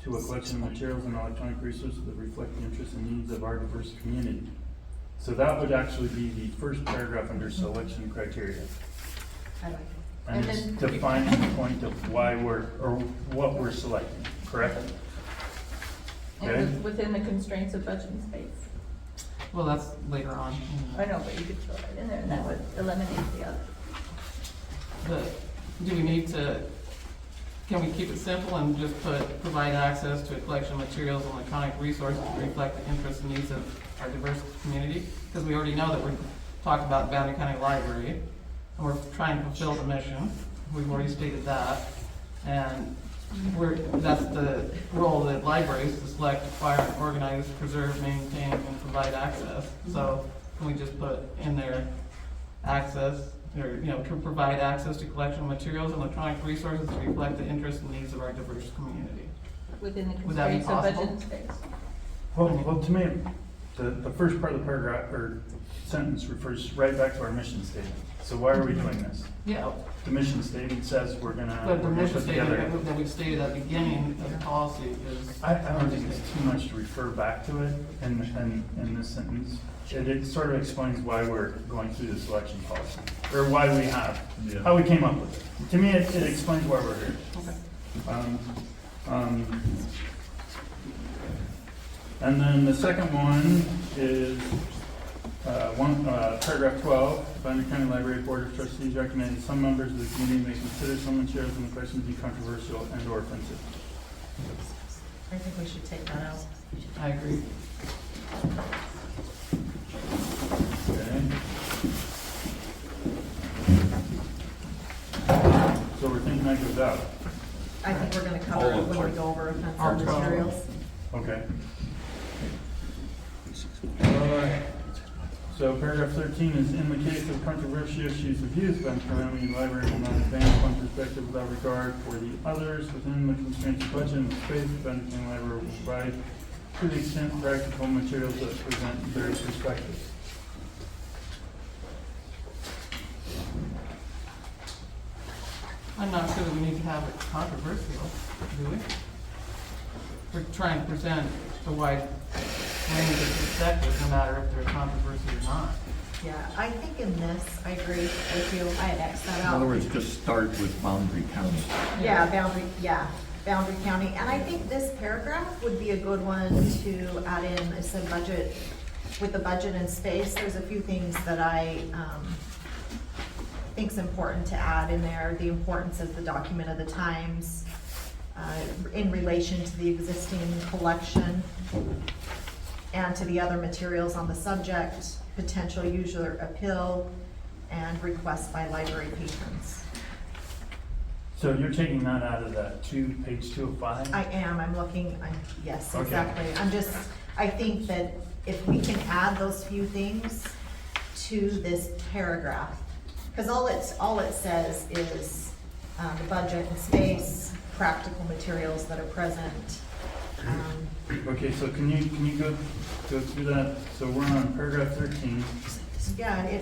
of materials and electronic resources that reflect the interests and needs of our diverse community. So that would actually be the first paragraph under selection criteria. I like it. And And it's then- defining the point of why or what we're selecting, correct? Okay. And within the constraints of budget and space. Well, that's later on. I know, but you could throw that in there and that would eliminate the other. Do we need to, can we keep it simple and just provide access to a collection of materials and electronic resources to reflect the interests and needs of our diverse community? Because we already know that we're talking about Boundary County Library, and we're trying to fulfill the mission. We've already stated that. And that's the role of the libraries, to select, acquire, organize, preserve, maintain, and provide access. So can we just put in there access, or, to provide access to collection of materials and electronic resources to reflect the interests and needs of our diverse community? Within the Would that be constraints of budget possible? and space. Well, to me, the first part of the paragraph or sentence refers right back to our mission statement. So why are we doing this? Yeah, The mission statement says we're gonna but the mission put together. statement that we stated at the beginning of the policy is. I don't think it's too much to refer back to it in this sentence. It sort of explains why we're going through the selection policy, or why we have, Yeah. how we came up with it. To me, it explains why we're here. Okay. And then the second one is, paragraph 12, Boundary County Library Board of Trustees recommends some members of the community may consider some materials in the question to be controversial and or offensive. I think we should take that out. I agree. Okay. So we're thinking that goes out. I think we're gonna cover it when we go over offensive materials. Okay. Alright. So paragraph 13 is, in the case of controversial issues of use, Boundary County Library will not advance one perspective without regard for the others within the constraints of budget and space. Boundary County Library will provide, to the extent practical, materials that present various perspectives. I'm not sure that we need to have it controversial, do we? We're trying to present a wide range of perspectives, no matter if they're controversial or not. Yeah, I think in this, I agree with you, I had X'd that In out. other words, just start with Boundary County. Boundary County, and I think this paragraph would be a good one to add in. I said budget, with the budget and space, there's a few things that I, think is important to add in there. The importance of the document of the times, in relation to the existing collection, and to the other materials on the subject, potential user appeal, and requests by library patrons. So you're taking that out of that page 205? I am, yes, Okay. exactly. I think that if we can add those few things to this paragraph, because all it says is, the budget and space, practical materials that are present, Okay, so can you go through that? So we're on paragraph 13. Yeah,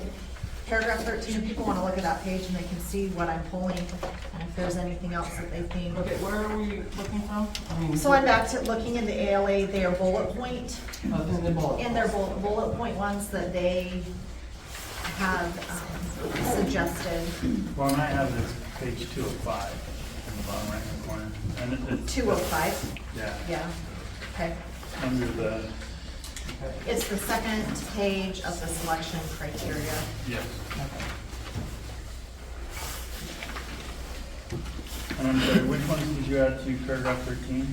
paragraph 13, if people want to look at that page and they can see what I'm pulling, and if there's anything else that they think. Okay, where are we looking from? I mean, So I'm back to looking in the ALA, their bullet point, in the bullet. in their bullet point ones that they have suggested. Well, and I have this page 205 in the bottom right hand corner. And it's 205, Yeah, yeah, okay. under the, It's the second page of the selection criteria. yes. And I'm sorry, which ones did you add to paragraph 13?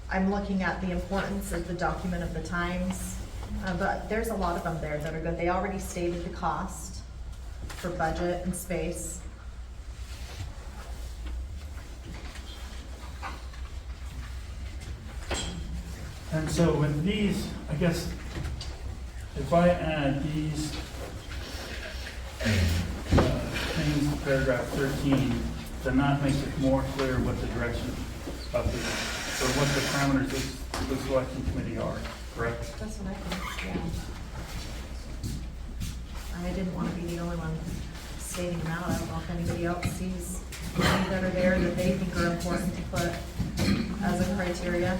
I'm looking at the importance of the document of the times, but there's a lot of them there that are good. They already stated the cost for budget and space. And so with these, I guess, if I add these things to paragraph 13, then that makes it more clear what the direction of the, or what the parameters of the selection committee are, correct? That's what I think, yeah. I didn't want to be the only one stating them out. I don't know if anybody else sees any that are there that they think are important to put as a criteria.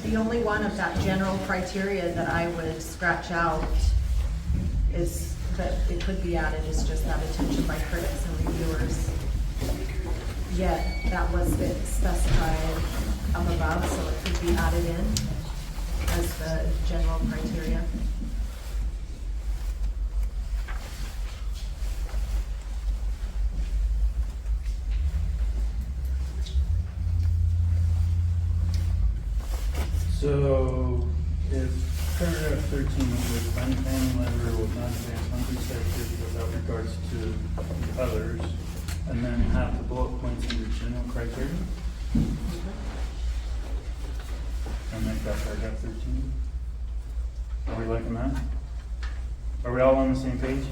The only one of that general criteria that I would scratch out is that it could be added is just that attention by critics and reviewers. Yet that was specified up above, so it could be added in as the general criteria. So if paragraph 13 with one family member will not advance unprotected without regards to others, and then have the bullet points in the general criteria? And make that paragraph 13? Are we liking that? Are we all on the same page?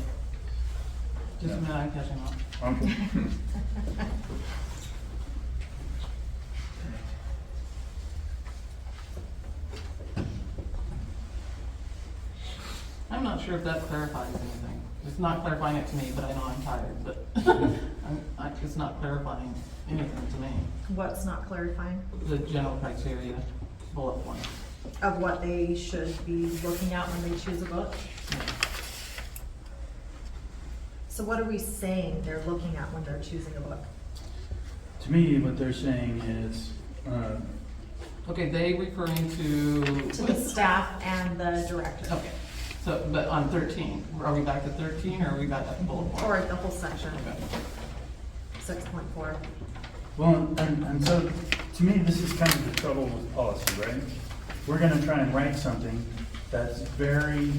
Just a minute, I'm catching up. Okay. I'm not sure if that clarifies anything. It's not clarifying it to me, but I know I'm tired, but it's not clarifying anything to me. What's not clarifying? The general criteria, bullet point. Of what they should be looking at when they choose a book? So what are we saying they're looking at when they're choosing a book? To me, what they're saying is, Okay, they referring to. To the staff and the director, Okay, so, but on 13, are we back to 13 or are we back at the bullet point? or the whole section, Okay. 6.4. well, and so, to me, this is kind of the trouble with policy, right? We're gonna try and write something that's very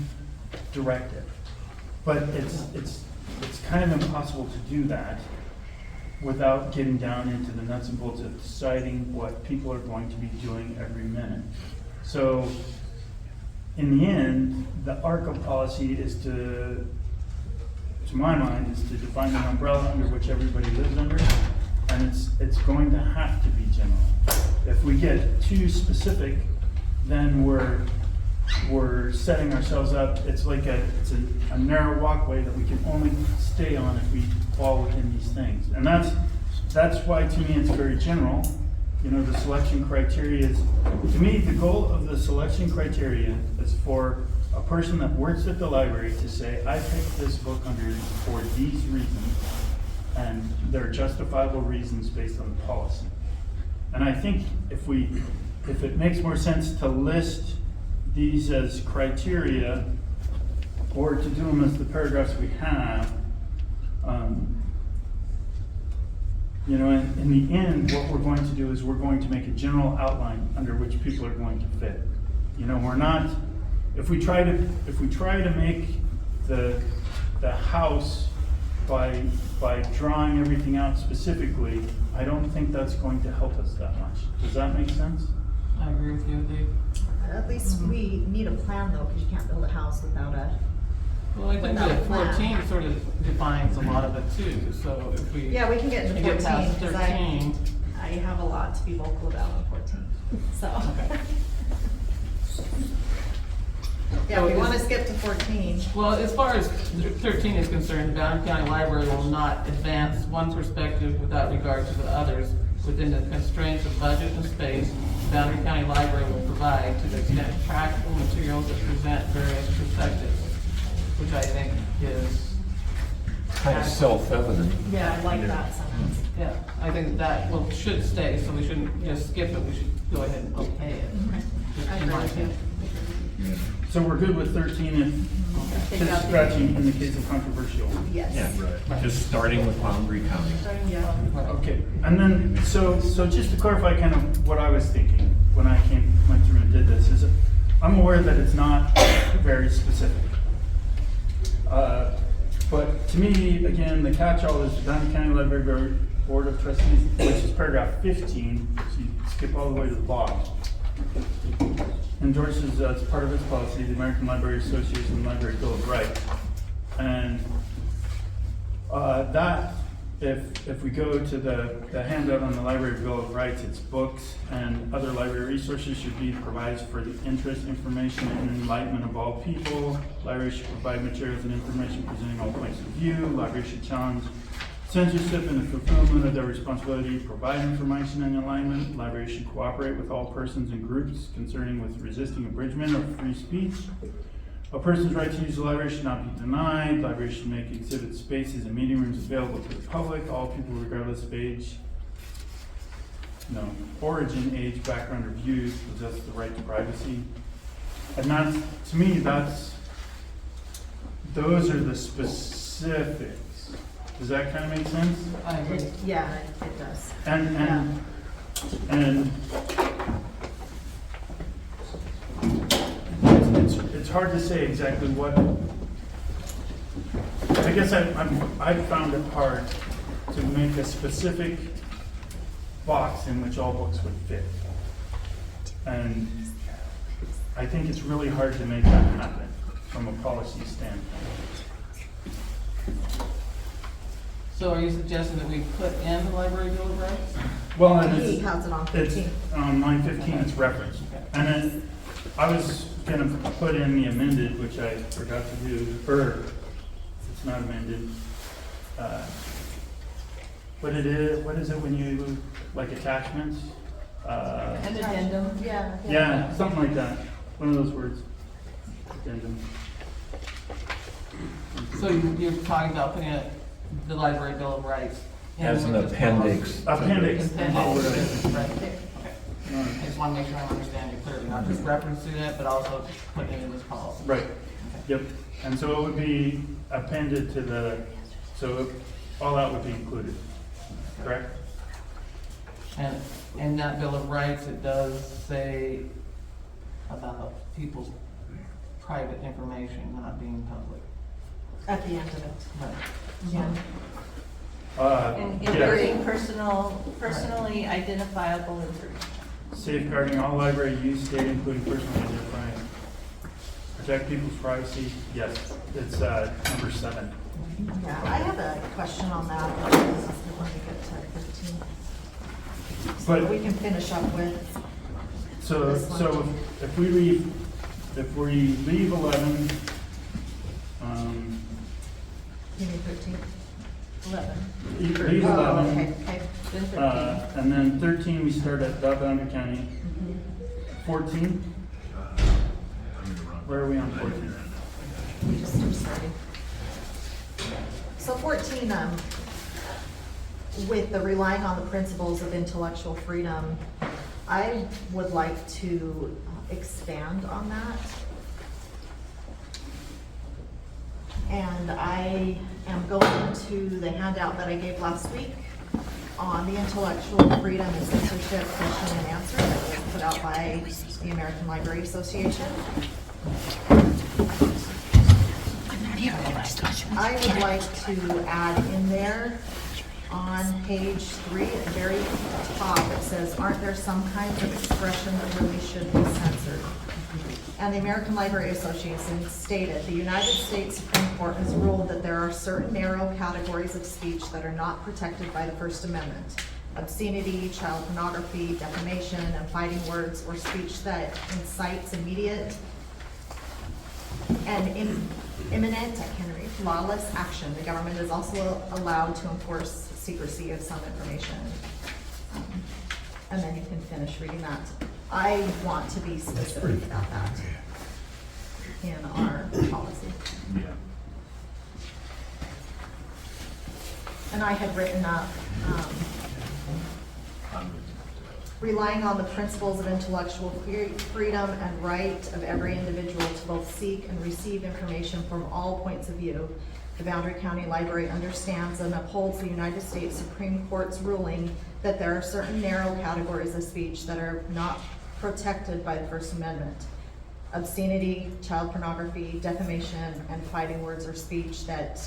directive, but it's kind of impossible to do that without getting down into the nuts and bolts of deciding what people are going to be doing every minute. So, in the end, the arc of policy is to my mind, is to define an umbrella under which everybody lives under, and it's going to have to be general. If we get too specific, then we're setting ourselves up, it's like it's a narrow walkway that we can only stay on if we fall within these things. And that's why, to me, it's very general. You know, the selection criteria is, to me, the goal of the selection criteria is for a person that works at the library to say, I picked this book under for these reasons, and they're justifiable reasons based on the policy. And I think if it makes more sense to list these as criteria, or to do them as the paragraphs we have, you know, in the end, what we're going to do is we're going to make a general outline under which people are going to fit. You know, we're not, if we try to make the house by drawing everything out specifically, I don't think that's going to help us that much. Does that make sense? I agree with you, Dave. At least we need a plan though, because you can't build a house without a, Well, I think Without that a plan. 14 sort of defines a lot of it too, so if we. yeah, we can get into can get 14, past because 13. I have a lot to be vocal about on 14, so. Yeah, we want to skip to 14. Well, as far as 13 is concerned, the Boundary County Library will not advance one perspective without regard to the others. Within the constraints of budget and space, the Boundary County Library will provide to the extent practical materials that present various perspectives, which I think is. Kind of self-evident. Yeah, I like that sentence. Yeah, I think that should stay, so we shouldn't just skip it, we should go ahead and okay it. I agree with you. So we're good with 13 if Take just out the- scratching in the case of controversial. Yes. Yeah, just starting with Boundary County. Yeah. Okay, and then, so just to clarify kind of what I was thinking when I went through and did this, is I'm aware that it's not very specific. But to me, again, the catch-all is the Boundary County Library Board of Trustees, which is paragraph 15, so you skip all the way to the bottom. Endorses as part of its policy, the American Library Association Library Bill of Rights. And that, if we go to the handout on the Library Bill of Rights, it's books and other library resources should be provided for the interest, information, and enlightenment of all people. Library should provide materials and information presenting all points of view. Library should challenge censorship in the fulfillment of their responsibility to provide information and alignment. Libraries should cooperate with all persons and groups concerning with resisting abridgment or free speech. A person's right to use the library should not be denied. Libraries should make exhibit spaces and meeting rooms available to the public. All people regardless of age, origin, age, background, or views possess the right to privacy. And that's, to me, those are the specifics. Does that kind of make sense? I agree. Yeah, it does. And it's hard to say exactly what. I guess I found it hard to make a specific box in which all books would fit, and I think it's really hard to make that happen from a policy standpoint. So are you suggesting that we put in the Library Bill of Rights? Well, and He it's, has it on it's 15. on line 15, it's referenced. And then I was gonna put in the amended, which I forgot to do, or it's not amended. What is it when you, like attachments? An addendum. Yeah. Yeah, something like that, one of those words. Addendum. So you're talking about putting the Library Bill of Rights in As an with this appendix. Appendix. Appendix. Right. Okay. No, I just want to make sure I understand you clearly, not just referencing it, but also putting it in this policy. Right, yep, and so it would be appended to all that would be included, correct? And in that Bill of Rights, it does say about people's private information not being public. At the end of it. Right. Yeah. And Yes. including personally identifiable information. Safeguarding all library use data, including personal identifying. Protect people's privacy, yes, it's number 7. Yeah, I have a question on that. When we get to 15. So But- we can finish up with. So This one. if we leave 11, You need 13? 11. leave Oh, 11, okay, okay. Then 13. and then 13, we start at Boundary County. 14, where are we on 14? We just started. So 14, with the relying on the principles of intellectual freedom, I would like to expand on that. And I am going to the handout that I gave last week on the intellectual freedom and censorship question and answer that was put out by the American Library Association. I would like to add in there On page 3, at the very top, it says, aren't there some kinds of expression that really should be censored? And the American Library Association stated, the United States Supreme Court has ruled that there are certain narrow categories of speech that are not protected by the First Amendment. Obscenity, child pornography, defamation, and fighting words, or speech that incites immediate and imminent, I can't read, lawless action. The government is also allowed to enforce secrecy of some information. And then you can finish reading that. I want to be specific about that in our policy. Yeah. And I had written up, relying on the principles of intellectual freedom and right of every individual to both seek and receive information from all points of view. The Boundary County Library understands and upholds the United States Supreme Court's ruling that there are certain narrow categories of speech that are not protected by the First Amendment. Obscenity, child pornography, defamation, and fighting words or speech that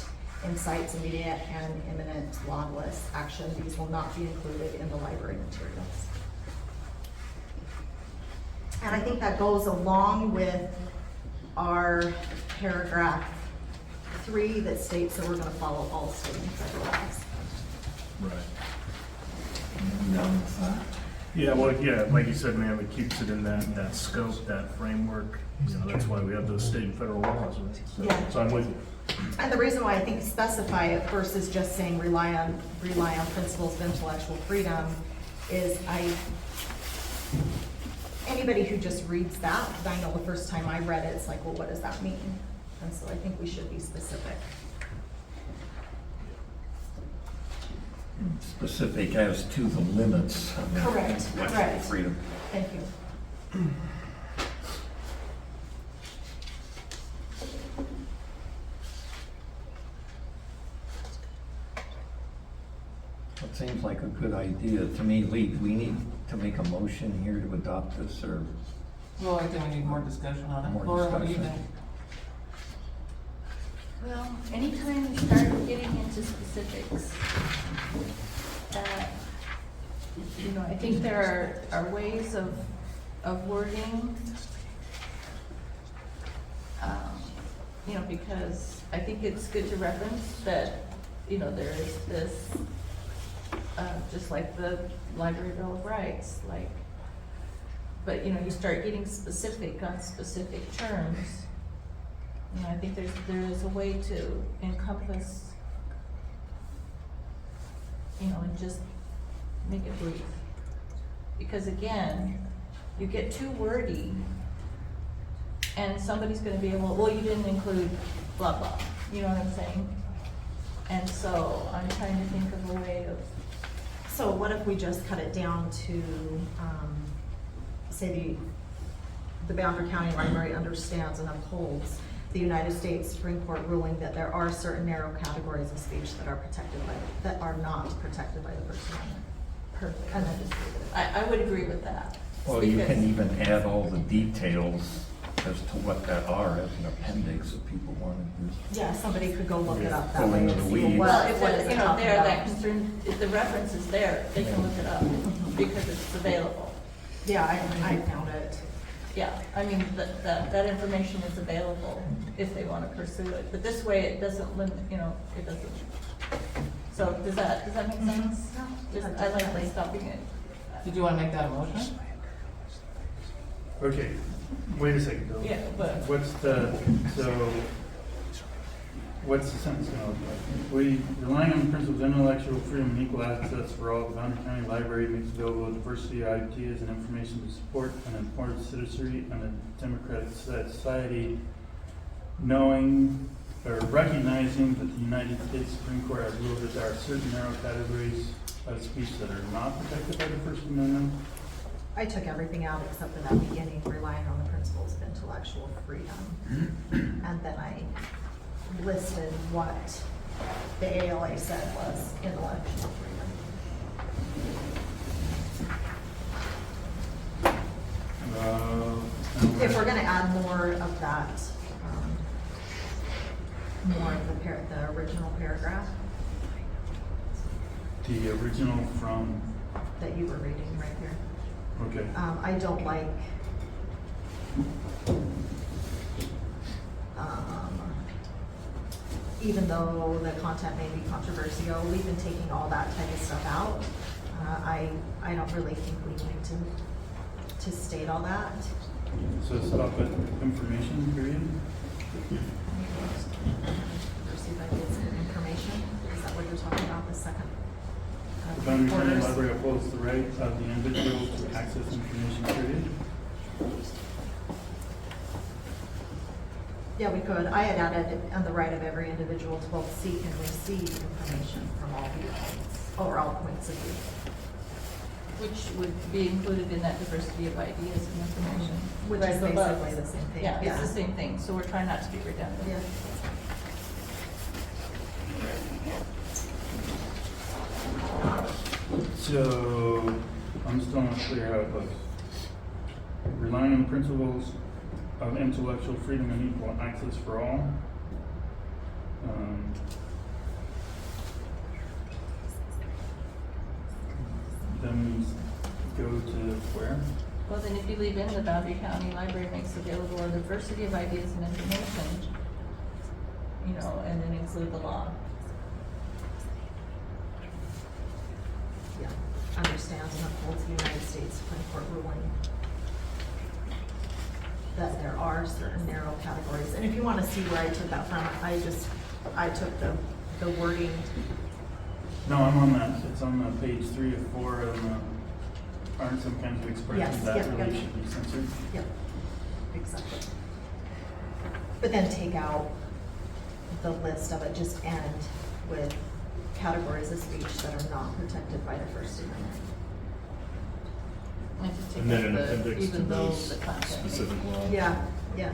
incites immediate and imminent lawless action. These will not be included in the library materials. And I think that goes along with our paragraph 3 that states that we're gonna follow all state and federal laws. Right. Yeah, well, yeah, like you said, ma'am, it keeps it in that scope, that framework. You know, that's why we have those state and federal laws, right? Yeah. So I'm with you. And the reason why I think specify it versus just saying rely on principles of intellectual freedom is anybody who just reads that, because I know the first time I read it, it's like, well, what does that mean? And so I think we should be specific. Specific as to the limits of that Correct, intellectual correct. freedom. Thank you. It seems like a good idea to me. Lee, do we need to make a motion here to adopt this, or? Well, I think we need more discussion on it. More Laura, what do you discussion. think? Well, anytime you start getting into specifics, you know, I think there are ways of wording, you know, because I think it's good to reference that, you know, there is this, just like the Library Bill of Rights, like, but, you know, you start getting specific on specific terms. You know, I think there is a way to encompass, you know, and just make it brief. Because again, you get too wordy and somebody's gonna be able, well, you didn't include blah, blah, you know what I'm saying? And so I'm trying to think of a way of, So what if we just cut it down to, say the Boundary County Library understands and upholds the United States Supreme Court ruling that there are certain narrow categories of speech that are protected by, that are not protected by the First Amendment. Perfect, and then just leave it at I would agree with that. Well, you Because- can even add all the details as to what that are as an appendix if people wanted to. that. Yeah, somebody could go look it up that Go way into and the see, weeds. well, Well, if what it's, is it you know, talking there, that about? concern, if the reference is there, they can look it up because it's available. Yeah, I found it. Yeah, I mean, that information is available if they want to pursue it, but this way it doesn't limit, you know, it doesn't. So does that make sense? Just, I like Definitely. stopping it. Did you wanna make that a motion? Okay, wait a second, Bill. Yeah, but- What's the sentence gonna look like? We, relying on the principles of intellectual freedom and equal access for all, the Boundary County Library makes available a diversity of ideas and information to support an informed citizenry and a democratic society, knowing or recognizing that the United States Supreme Court has ruled that there are certain narrow categories of speech that are not protected by the First Amendment. I took everything out except for that beginning, relying on the principles of intellectual freedom. And then I listed what the ALA said was intellectual freedom. If we're gonna add more of that, more of the original paragraph. The original from, that you were reading right here. okay. I don't like, even though the content may be controversial, we've been taking all that type of stuff out. I don't really think we need to state all that. So stop at information period? Diversity of ideas and information, is that what you're talking about, the second? The Boundary County orders? Library upholds the right of the individual to access information period. Yeah, we could. I had added on the right of every individual to both seek and receive information from all viewpoints, or all points of view. Which would be included in that diversity of ideas and information. Which Right is above. basically the same thing. Yeah, it's the same thing, so we're trying not to be redundant. Yeah. So, I'm still not clear how it looks. Relying on the principles of intellectual freedom and equal access for all. Then we go to where? Well, then if you leave in the Boundary County Library makes available a diversity of ideas and information, you know, and then include the law. Yeah, understands and upholds the United States Supreme Court ruling that there are certain narrow categories. And if you want to see where I took that from, I took the wording. No, I'm on that. It's on the page 3 of 4 of aren't some kinds of expressions Yes, that yep, really yep. should be censored. Yep, exactly. But then take out the list of it, just end with categories of speech that are not protected by the First Amendment. And just take And then out an the, appendix to even though those the content. may- specific laws. Yeah, yeah.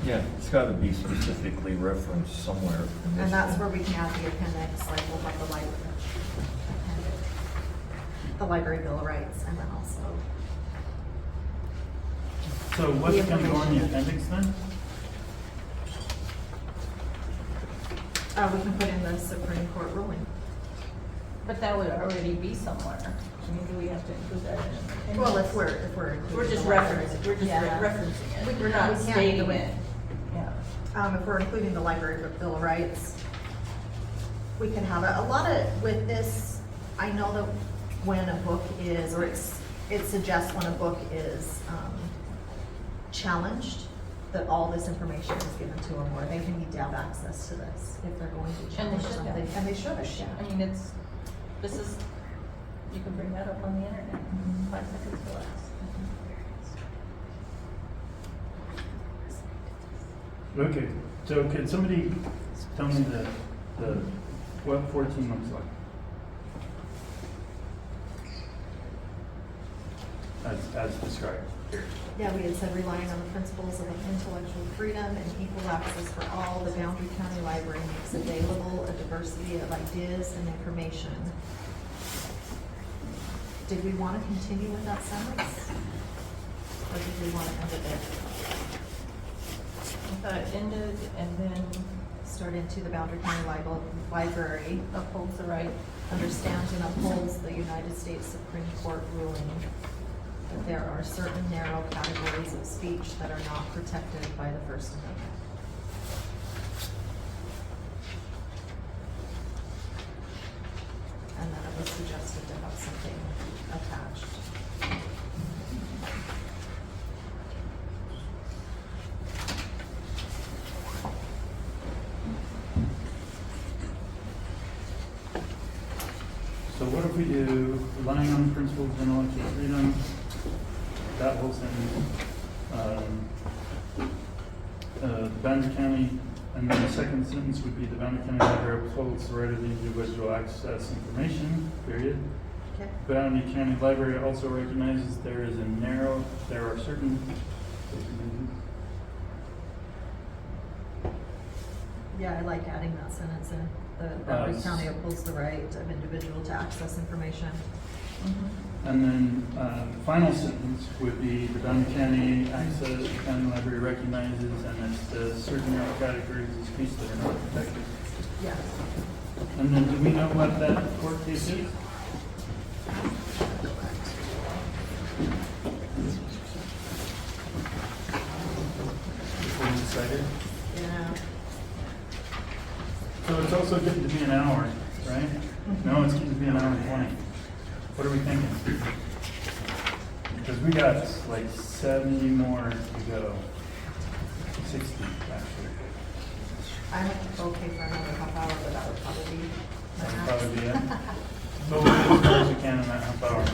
Yeah, it's gotta be specifically referenced somewhere. in this And that's thing. where we can add the appendix, like we'll have the library. Appendix. The library bill of rights, and then also, So what's The gonna go on the information. appendix then? we can put in the Supreme Court ruling. But that would already be somewhere. I mean, do we have to include that in? Well, if we're including. We're just the library. referencing, we're just Yeah. referencing it. We- We're not we can't stating do it. it. Yeah. If we're including the library bill of rights, we can have it. A lot of, with this, I know that when a book is, or it suggests when a book is, challenged, that all this information is given to them, or they can need to have access to this if they're going to And they challenge should have. something. And they should have, I yeah. mean, this is, you can bring that up on the internet, 5 seconds or less. Okay, so can somebody tell me what 14 looks like? As described here. Yeah, we had said relying on the principles of intellectual freedom and equal access for all, the Boundary County Library makes available a diversity of ideas and information. Did we want to continue with that sentence? Or did we want to end it there? I thought it ended and then Start into the Boundary County Library upholds the right. understands and upholds the United States Supreme Court ruling that there are certain narrow categories of speech that are not protected by the First Amendment. And then it was suggested to have something attached. So what if we do relying on the principles of intellectual freedom, that whole sentence, Boundary County, and then the second sentence would be the Boundary County Library upholds the right of the individual to access information, period. Okay. Boundary County Library also recognizes there are certain, Yeah, I like adding that sentence in. The Boundary County upholds the right of individual to access information. and then, the final sentence would be the Boundary County Library recognizes and it says certain narrow categories of speech that are not protected. Yeah. And then do we know what that court case is? Was it decided? Yeah. So it's also getting to be an hour, right? No, it's getting to be an hour and 20. What are we thinking? Because we got like 70 more to go. 60, actually. I'm okay for another half hour, but that would probably be. That would probably be it. So we'll do as far as we can in that half hour, and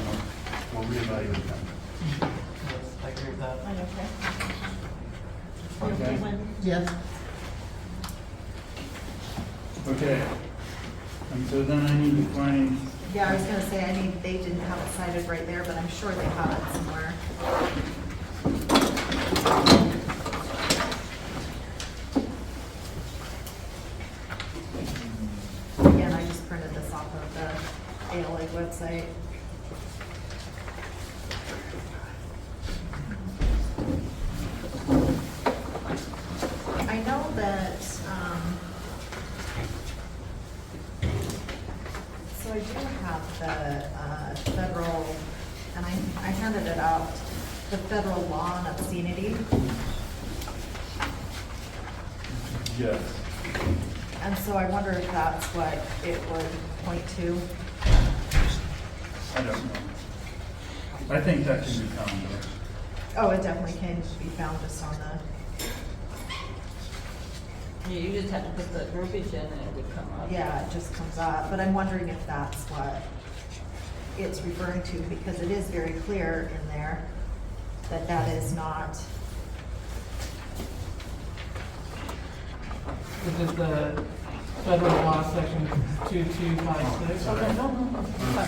we'll reevaluate them. Yes, I agree with that. I'm okay. Okay? Yes. Okay. And so then I need to find, Yeah, I was gonna say, they didn't have it cited right there, but I'm sure they have it somewhere. Again, I just printed this off of the ALA website. I know that, so I do have the federal, and I handed it out, the federal law on obscenity. yes. And so I wonder if that's what it would point to. I don't know. I think that can be found there. Oh, it definitely can be found just on the, Yeah, you just have to put the verbiage in and it would come up. yeah, it just comes up, but I'm wondering if that's what it's referring to, because it is very clear in there that that is not, Which is the federal law section 2256. Okay, no. I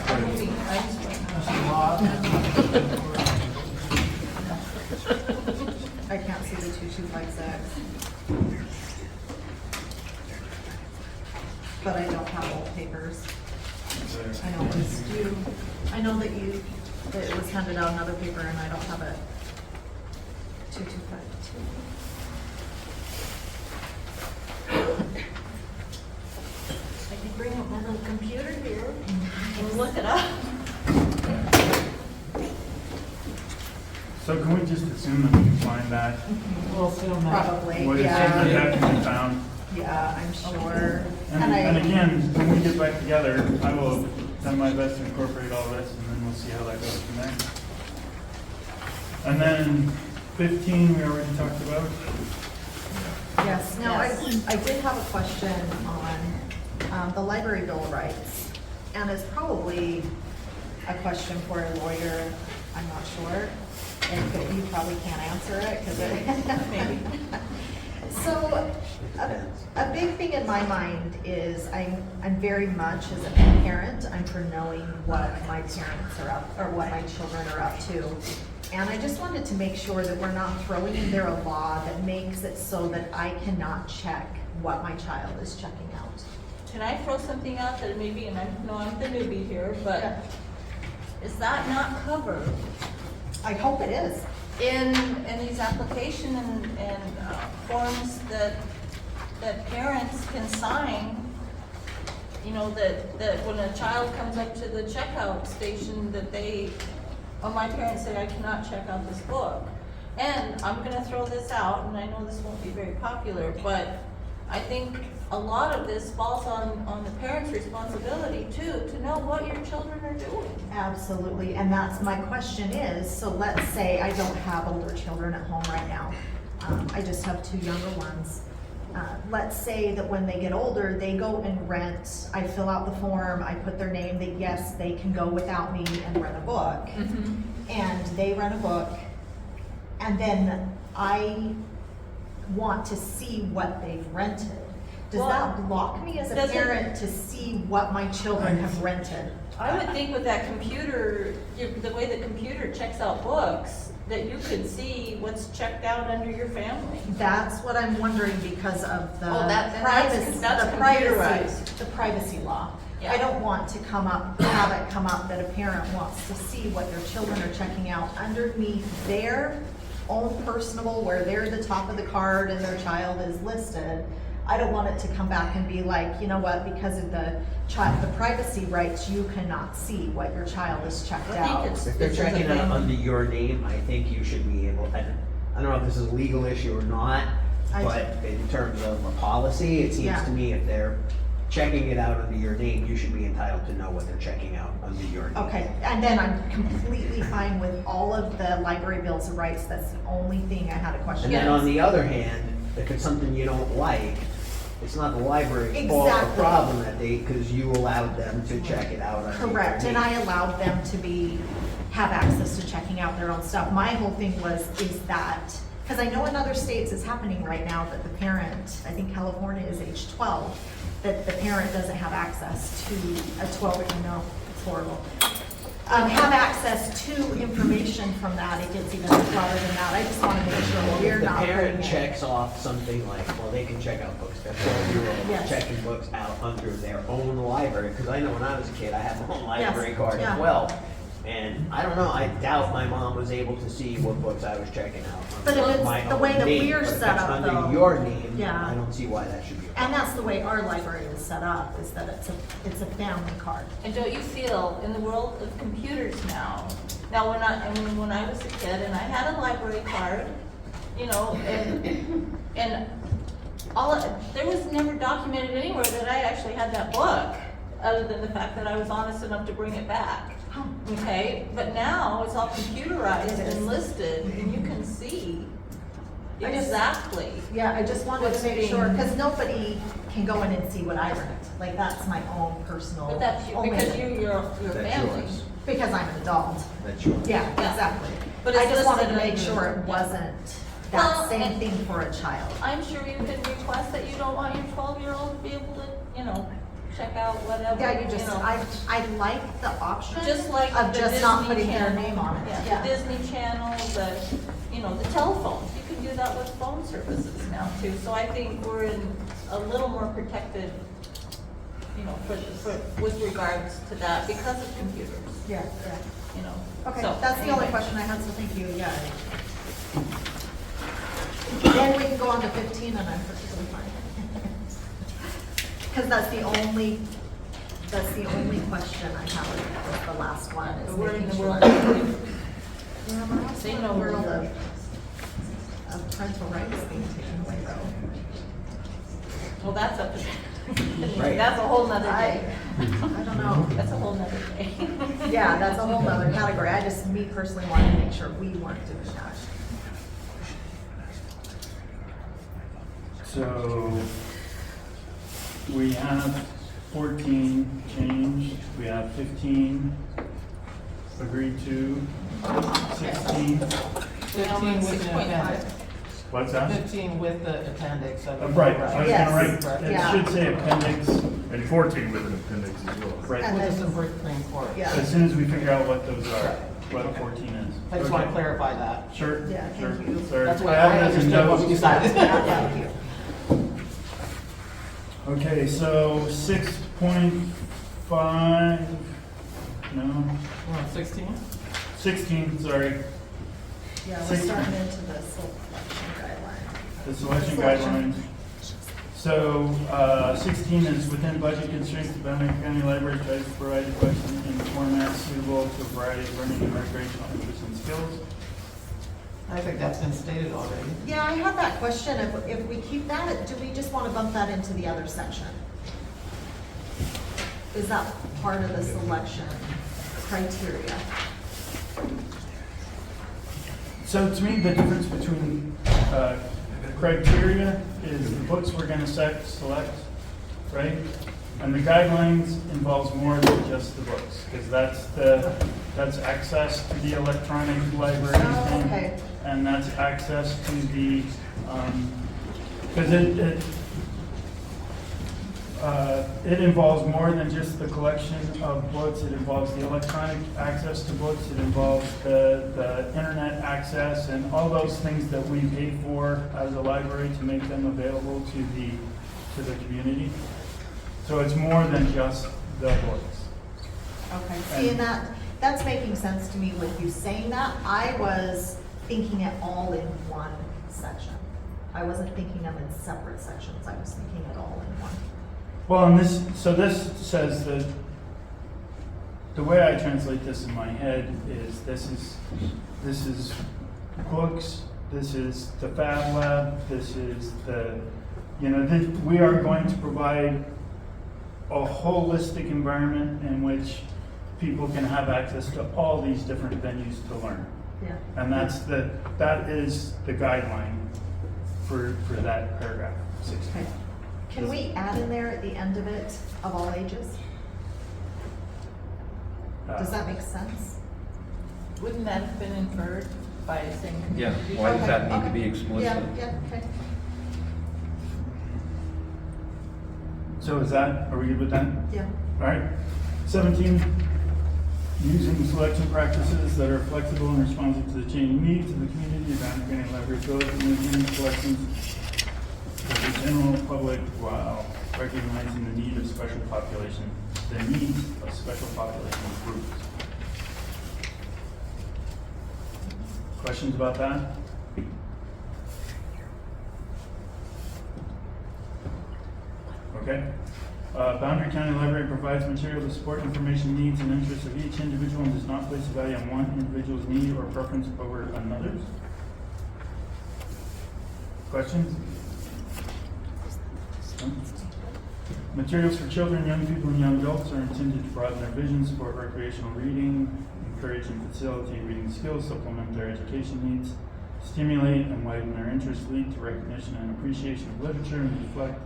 just- This is law. I can't see the 2256. But I don't have old papers. I know it was due, I know that it was handed out another paper and I don't have it. 2252. I can bring up my little computer here and look it up. So can we just assume that we can find that? We'll assume that. Probably, We'll assume that yeah, that can be found. yeah, I'm sure. And again, when we get back together, I will do my best to incorporate all this, and then we'll see how that goes from there. And then 15, we already talked about. Yes, now, Yes. I did have a question on the library bill of rights, and it's probably a question for a lawyer, I'm not sure, and you probably can't answer it, because it. Maybe. So, a big thing in my mind is I'm very much, as a parent, I'm for knowing what my parents are up, or what my children are up to. And I just wanted to make sure that we're not throwing in there a law that makes it so that I cannot check what my child is checking out. Can I throw something out that maybe, and I know I'm the newbie here, but Yeah. is that not covered I hope it is. in these application and forms that parents can sign? You know, that when a child comes up to the checkout station, that they, oh, my parents said I cannot check out this book. And I'm gonna throw this out, and I know this won't be very popular, but I think a lot of this falls on the parents' responsibility too, to know what your children are doing. Absolutely, and that's my question is, so let's say I don't have older children at home right now. I just have two younger ones. Let's say that when they get older, they go and rent, I fill out the form, I put their name, that yes, they can go without me and rent a book. And they rent a book, and then I want to see what they've rented. Does Well, that block me as a doesn't- parent to see what my children have rented? I would think with that computer, the way the computer checks out books, that you could see what's checked out under your family. That's what I'm wondering because of the Oh, that's computerized. the privacy law. Yeah. I don't want to have it come up that a parent wants to see what their children are checking out underneath their own personable, where they're the top of the card and their child is listed. I don't want it to come back and be like, you know what, because of the privacy rights, you cannot see what your child is checked I think out. it's- If they're This is a checking out thing. under your name, I think you should be able, I don't know if this is a legal issue or not, I- but in terms of a policy, it seems Yeah. to me if they're checking it out under your name, you should be entitled to know what they're checking out under your name. Okay, and then I'm completely fine with all of the library bills of rights, that's the only thing I had a question. And then on the other hand, if it's something you don't like, it's not the library's fault or Exactly. problem that because you allowed them to check it out under your name. Correct, and I allowed them to have access to checking out their own stuff. My whole thing is that, because I know in other states it's happening right now that the parent, I think California is age 12, that the parent doesn't have access to a 12-year-old, no, it's horrible. Have access to information from that, it gets even broader than that. I just want to make sure we're If the not putting parent it. checks off something like, well, they can check out books, they're 12-year-old Yes. checking books out under their own library, because I know when I was a kid, I had my own library Yes, card yeah. as well. And I don't know, I doubt my mom was able to see what books I was checking out But if under it's my the own way that name. we're But if set it's up, under though, your name, yeah. I don't see why that should be a And problem. that's the way our library is set up, is that it's a family card. And don't you feel, in the world of computers now, we're not, I mean, when I was a kid and I had a library card, you know, and there was never documented anywhere that I actually had that book, other than the fact that I was honest enough to bring it back. Okay, but now it's all computerized It is. and listed, and you can see I just- exactly. Yeah, I just wanted What's to make being- sure, because nobody can go in and see what I rent. Like, that's my own personal. But that's only- because your That's family. yours. Because I'm an adult. That's yours. Yeah, Yeah. exactly. But I it's just wanted to listed make under- sure it yeah. wasn't Well, that same and- thing for a child. I'm sure you can request that you don't want your 12-year-old to be able to, you know, check out whatever, Yeah, you just, know. I like the option Just like of the just not Disney putting their Channel. name on it. Yeah, the Disney Channel, the telephones, you can do that with phone services now too. So I think we're in a little more protected, you know, with regards to that because of computers, Yeah, yeah. you know. Okay, So, that's the only anyway. question I had, so thank you, yeah. Then we can go on to 15 and I'm perfectly fine. Because that's the only question I have, was the last one, is We're in making the sure. world. They know we're World the- of parental rights being taken away though. Well, that's up to, Right. that's a whole nother day. I don't know. That's a whole nother day. Yeah, that's a whole nother category. I just, me personally, wanted to make sure we weren't doing that. So we have 14 changed, we have 15 agreed to, 16. 15 with the 6.5. appendix. What's that? 15 with the appendix of it. Right, I was Yes. gonna write, Yeah. it should say appendix, And 14 with an appendix as well. right, And With the then- Supreme Court. Yeah. as soon as we figure out what those are, what 14 is. I just want to Okay. clarify that. Sure, Yeah, sure. thank you. Sorry. That's what have I it as a understood what we note. decided. Thank you. Okay, so 6.5, no, 16? 16, sorry, Yeah, we're 16. starting into the selection guideline. the selection Selection. guidelines. So, 16 is within budget constraints, the Boundary County Library tries to provide education in formats suitable to a variety of learning and recreational interests and skills. I think that's been stated already. Yeah, I had that question. If we keep that, do we just want to bump that into the other section? Is that part of the selection criteria? So to me, the difference between criteria is the books we're gonna select, right? And the guidelines involves more than just the books, because that's access to the electronic library. Oh, okay. And that's access to the, because it involves more than just the collection of books. It involves the electronic access to books. It involves the internet access and all those things that we pay for as a library to make them available to the community. So it's more than just the books. Okay, see, and that's making sense to me with you saying that. I was thinking it all in one section. I wasn't thinking them in separate sections, I was thinking it all in one. Well, and this says that, the way I translate this in my head is this is books, this is the Fab Lab, this is the, we are going to provide a holistic environment in which people can have access to all these different venues to learn. Yeah. And that is the guideline for that paragraph 16. Okay. Can we add in there at the end of it, of all ages? Does that make sense? Wouldn't that have been inferred by saying Yeah, community? why does that need to Okay, be okay. explicit? Yeah, okay. So are we good with that? Yeah. All right. 17, using selection practices that are flexible and responsive to the changing needs of the community, evaluating and leverage those within selections for the general public while recognizing the need of special population, the needs of special population groups. Questions about that? Okay. Boundary County Library provides material to support information needs and interests of each individual and does not place a value on one individual's need or preference over another's. Questions? Materials for children, young people, and young adults are intended to broaden their vision, support recreational reading, encourage and facilitate reading skills, supplement their education needs, stimulate and widen their interests, lead to recognition and appreciation of literature, and reflect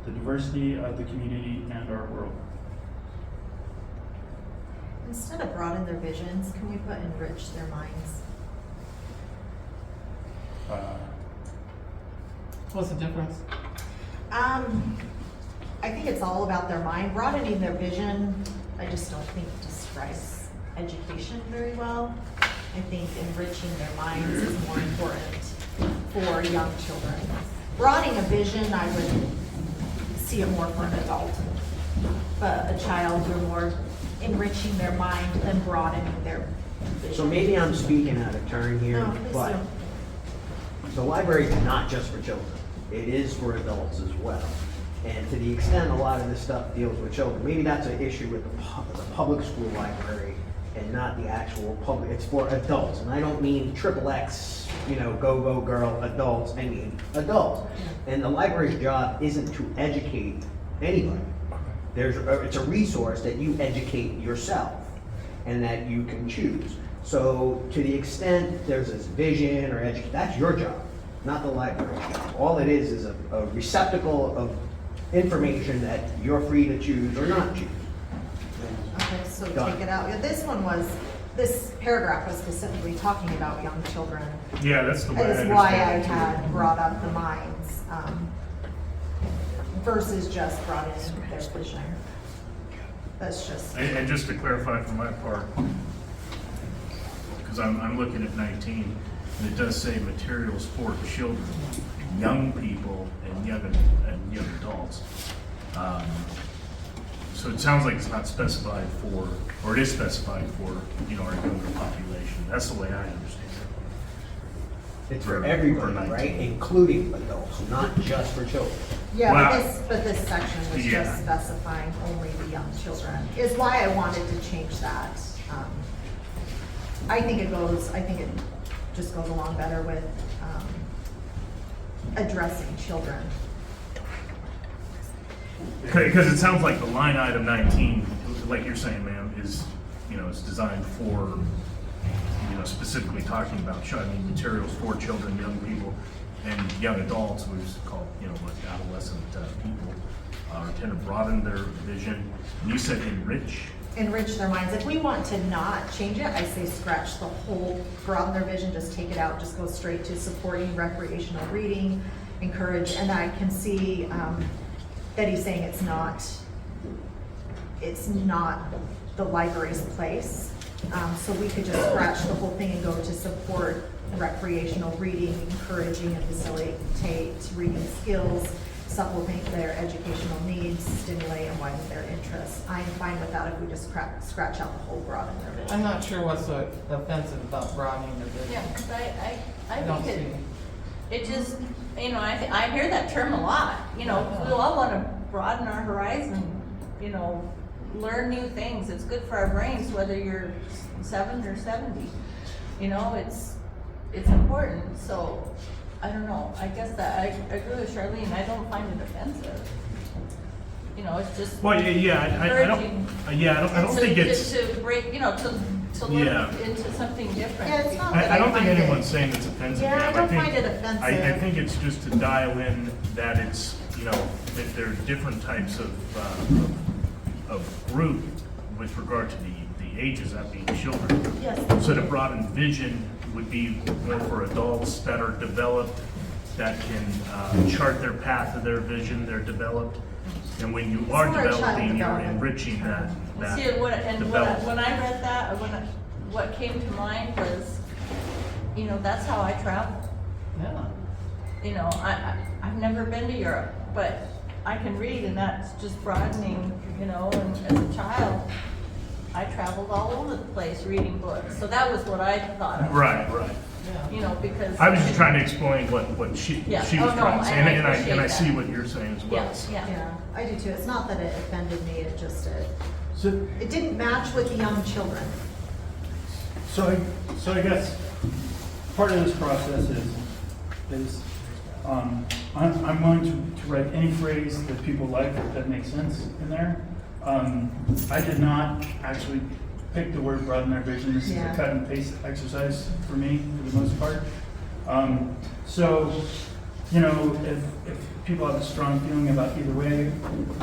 the diversity of the community and our world. Instead of broaden their visions, can we put enrich their minds? What's the difference? I think it's all about their mind. Broadening their vision, I just don't think describes education very well. I think enriching their minds is more important for young children. Broadening a vision, I would see it more for an adult. But a child, you're more enriching their mind than broadening their vision. So maybe I'm speaking out of turn here, No, please but do. the library is not just for children. It is for adults as well. And to the extent a lot of this stuff deals with children, maybe that's an issue with the public school library and not the actual public. It's for adults, and I don't mean XXX, go girl adults. I mean adults. And the library's job isn't to educate anybody. It's a resource that you educate yourself and that you can choose. So to the extent there's this vision or education, that's your job, not the library's job. All it is a receptacle of information that you're free to choose or not choose. Okay, so Done. take it out. Yeah, this paragraph was specifically talking about young children. Yeah, that's the way I That is understand why I it, too. had brought up the minds, versus just broadening their vision. That's just, And just to clarify for my part, because I'm looking at 19, and it does say materials for children, young people, and young adults. So it sounds like it's not specified for, or it is specified for, our younger population. That's the way I understand it. It's for everybody, For 19. right? Including adults, not just for children. yeah, Wow. but this section was Yeah. just specifying only the young children, is why I wanted to change that. I think it just goes along better with, addressing children. Because it sounds like the line item 19, like you're saying, ma'am, is, it's designed for, specifically talking about, materials for children, young people, and young adults, which is called, adolescent people, are tend to broaden their vision. And you said Enrich their minds. If we want to not change it, I say scratch the whole, broaden their vision, just take it out, just go straight to supporting recreational reading, encourage, and I can see, that he's saying it's not the library's place. So we could just scratch the whole thing and go to support recreational reading, encouraging and facilitate reading skills, supplement their educational needs, stimulate and widen their interests. I'm fine with that if we just scratch out the whole broaden their vision. I'm not sure what's so offensive about broadening the vision. Yeah, because I I don't think see. it just you know, I hear that term a lot, you know, we all wanna broaden our horizon, you know, learn new things, it's good for our brains, whether you're 7 or 70, you know, it's important, so, I don't know, I guess that, I agree with Charlene, I don't find it offensive. You know, it's just Well, yeah, I encouraging. don't think it's, To break, you know, to Yeah. look into something different. Yeah, it's not I don't think find it- anyone's saying it's offensive. Yeah, I ma'am. don't think- find it offensive. I think it's just to dial in that it's, you know, that there are different types of group with regard to the ages, that being children. Yes. So to broaden vision would be more for adults that are developed, that can chart their path of their vision, they're developed. And when you are more a child developing, you're development. enriching that See, when I development. read that, what came to mind was, you know, that's how I travel. Yeah. You know, I've never been to Europe, but I can read and that's just broadening, you know, and as a child, I traveled all over the place reading books. So that was what I thought of. Right. You know, because. I was just trying to explain what she Yeah. was Oh, no, trying to say, and I and I appreciate see that. what you're saying as well. Yeah. Yeah, I do too. It's not that it offended me, it just, So, it didn't match with the young children. so I guess part of this process is, I'm willing to write any phrase that people like that makes sense in there. I did not actually pick the word broaden their vision. This is a Yeah. cut and paste exercise for me, for the most part. So, you know, if people have a strong feeling about either way, you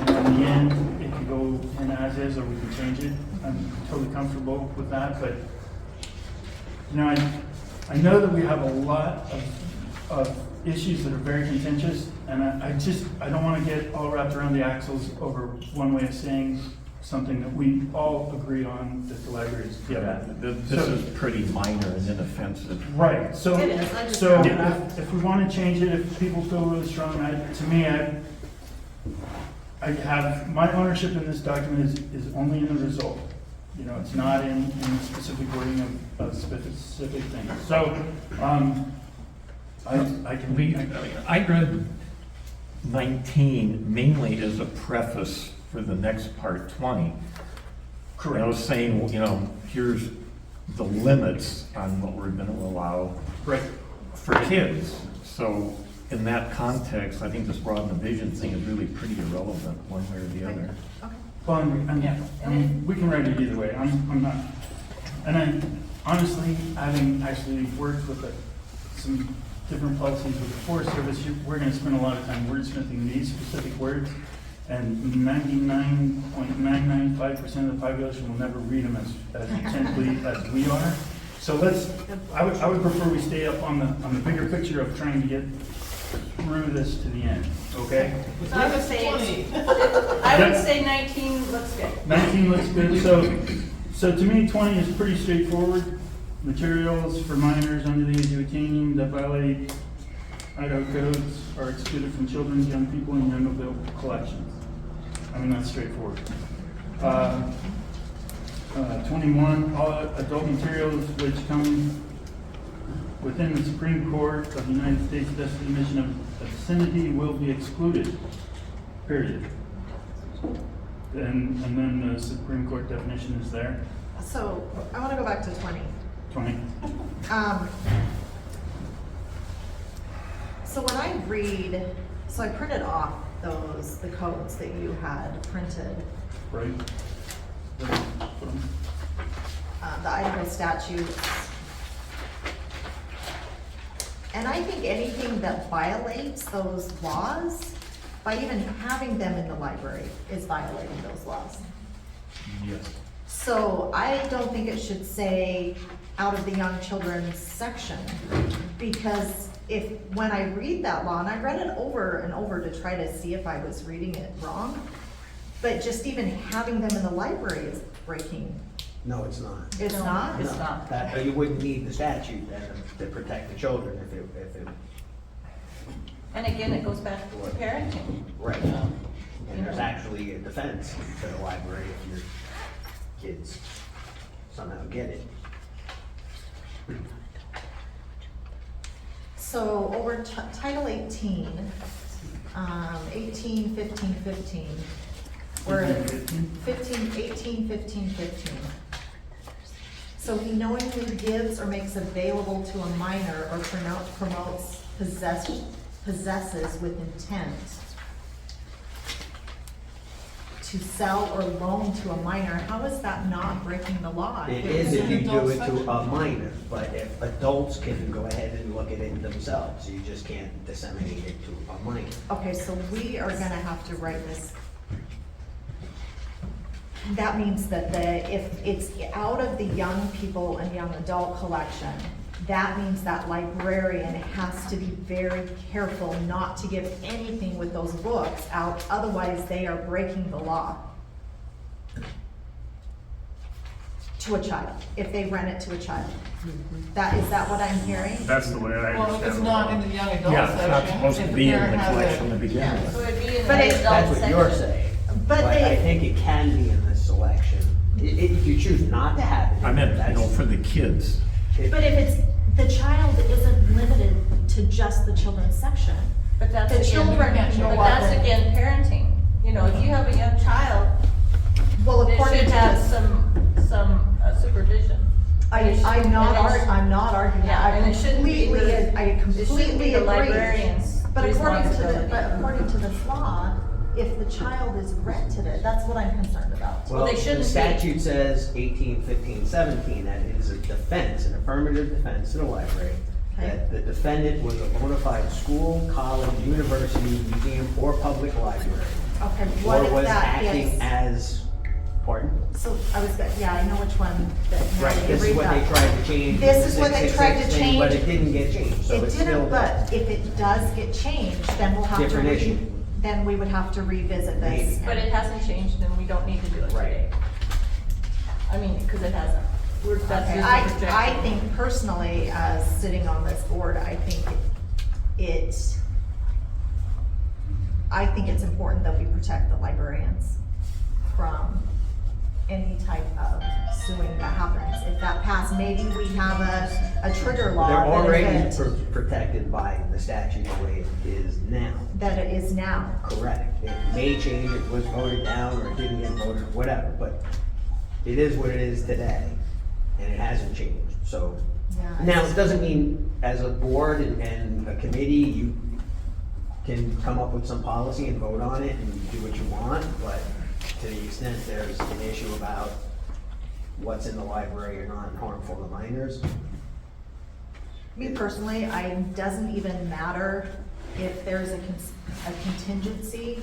know, in the end, it can go in as is, or we can change it. I'm totally comfortable with that, but, you know, I know that we have a lot of issues that are very contentious, and I don't want to get all wrapped around the axles over one way of saying something that we all agree on that the library is good at. This is pretty minor and inoffensive. Right, so, It is, I just so brought it up. if we want to change it, if people feel really strong, to me, I have, my ownership in this document is only in the result. You know, it's not in the specific wording of specific things. So, I can. I read 19 mainly as a preface for the next part, 20. Correct. I was saying, you know, here's the limits on what we're gonna allow Right. for kids. So in that context, I think this broaden the vision thing is really pretty irrelevant, one way or the other. Okay. Well, and we can write it either way. I'm not, and I honestly, having actually worked with some different policies with the Forest Service, we're gonna spend a lot of time wordsmithing these specific words, and 99.995% of the population will never read them as intently as we are. So I would prefer we stay up on the bigger picture of trying to get through this to the end, okay? I would say, 20. I would say 19 looks good. 19 looks good, so to me, 20 is pretty straightforward. Materials for minors under the age of 18 that violate Idaho codes are excluded from children's, young people, and young adult collections. I mean, that's straightforward. 21, all adult materials which come within the Supreme Court of the United States definition of obscenity will be excluded, period. And then the Supreme Court definition is there, So I want to go back to 20. 20. So when I read, so I printed off the codes that you had printed, Right? the Idaho statutes. And I think anything that violates those laws, by even having them in the library, is violating those laws. Yes. So I don't think it should say out of the young children's section, because when I read that law, and I read it over and over to try to see if I was reading it wrong, but just even having them in the library is breaking, No, it's not. it's No, not? It's No, not. That, you wouldn't need the statute then to protect the children if it, And again, it goes back to parenting. right. And there's actually a defense to the library if your kids somehow get it. So over Title 18, 18, 15, 15, we're at 15, 18, 15, 15. So he knowingly gives or makes available to a minor or promotes, possesses with intent to sell or loan to a minor. How is that not breaking the law? It is if you do it to a minor, but if adults can go ahead and look at it themselves, you just can't disseminate it to a minor. Okay, so we are gonna have to write this. That means that if it's out of the young people and young adult collection, that means that librarian has to be very careful not to give anything with those books out, otherwise they are breaking the law. To a child, if they rent it to a child. Is that what I'm hearing? That's the way I Well, understand if it's it. not in the young adult Yeah, it's not section, supposed if to the be in parent the has collection to it. begin with. So it'd be in But the it- adult That's what you're section. saying. But I they- think it can be in this selection. If you choose not to have it. I meant, that's- for the kids. But if it's, the child isn't limited to just the children's section. But that's The again, children can go but up that's and- again parenting. You know, if you have a young child, Well, they according should to have this, some supervision. I'm not And arguing Yeah, that. and it shouldn't be I it shouldn't completely be the agree. librarian's But according responsibility. to this law, if the child is rented it, that's what I'm concerned about. Well, they The shouldn't be. statute says 18, 15, 17, that it is a defense, an affirmative defense to the library, Okay. that the defendant was a bona fide school, college, university, museum, or public library. Okay, Or what if was that acting gets, as, pardon? so I was, yeah, I know which one that, now Right, that you this is read what they that. tried to change. with This the is what they 666 tried to thing, But change. it didn't get changed, so It it's still didn't, there. but if it does get changed, then we'll have to Different issue. then we would have to revisit this. Maybe. But it hasn't changed and we don't need to do it Right. today. I mean, because it hasn't. That's Okay, just a I projection. think personally, as sitting on this board, I think it's important that we protect the librarians from any type of suing that happens. If that passed, maybe we have a trigger law They're that already if protected by the statute the way it is now. that it is now. Correct. It may change, it was voted down, or it didn't get voted, whatever, but it is what it is today, and it hasn't changed, so. Yeah, Now, it doesn't mean as a board and a committee, you can come up with some policy and vote on it and do what you want, but to the extent there's an issue about what's in the library or not harmful to minors, Me personally, it doesn't even matter if there's a contingency.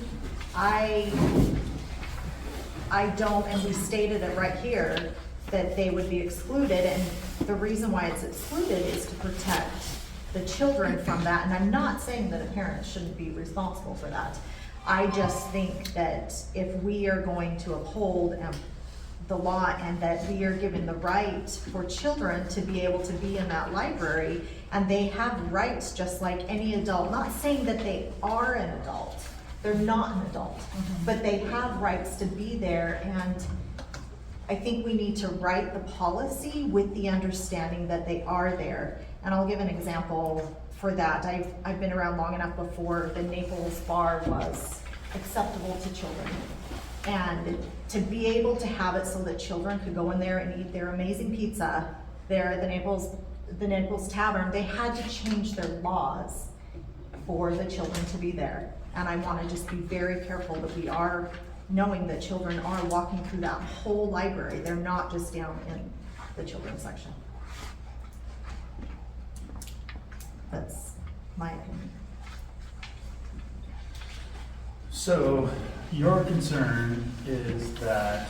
I don't, and we stated it right here, that they would be excluded, and the reason why it's excluded is to protect the children from that, and I'm not saying that a parent shouldn't be responsible for that. I just think that if we are going to uphold the law and that we are given the right for children to be able to be in that library, and they have rights just like any adult, not saying that they are an adult, they're not an adult, but they have rights to be there, and I think we need to write the policy with the understanding that they are there. And I'll give an example for that. I've been around long enough before the Naples bar was acceptable to children. And to be able to have it so that children could go in there and eat their amazing pizza there at the Naples Tavern, they had to change their laws for the children to be there. And I want to just be very careful that we are knowing that children are walking through that whole library. They're not just down in the children's section. That's my opinion. So your concern is that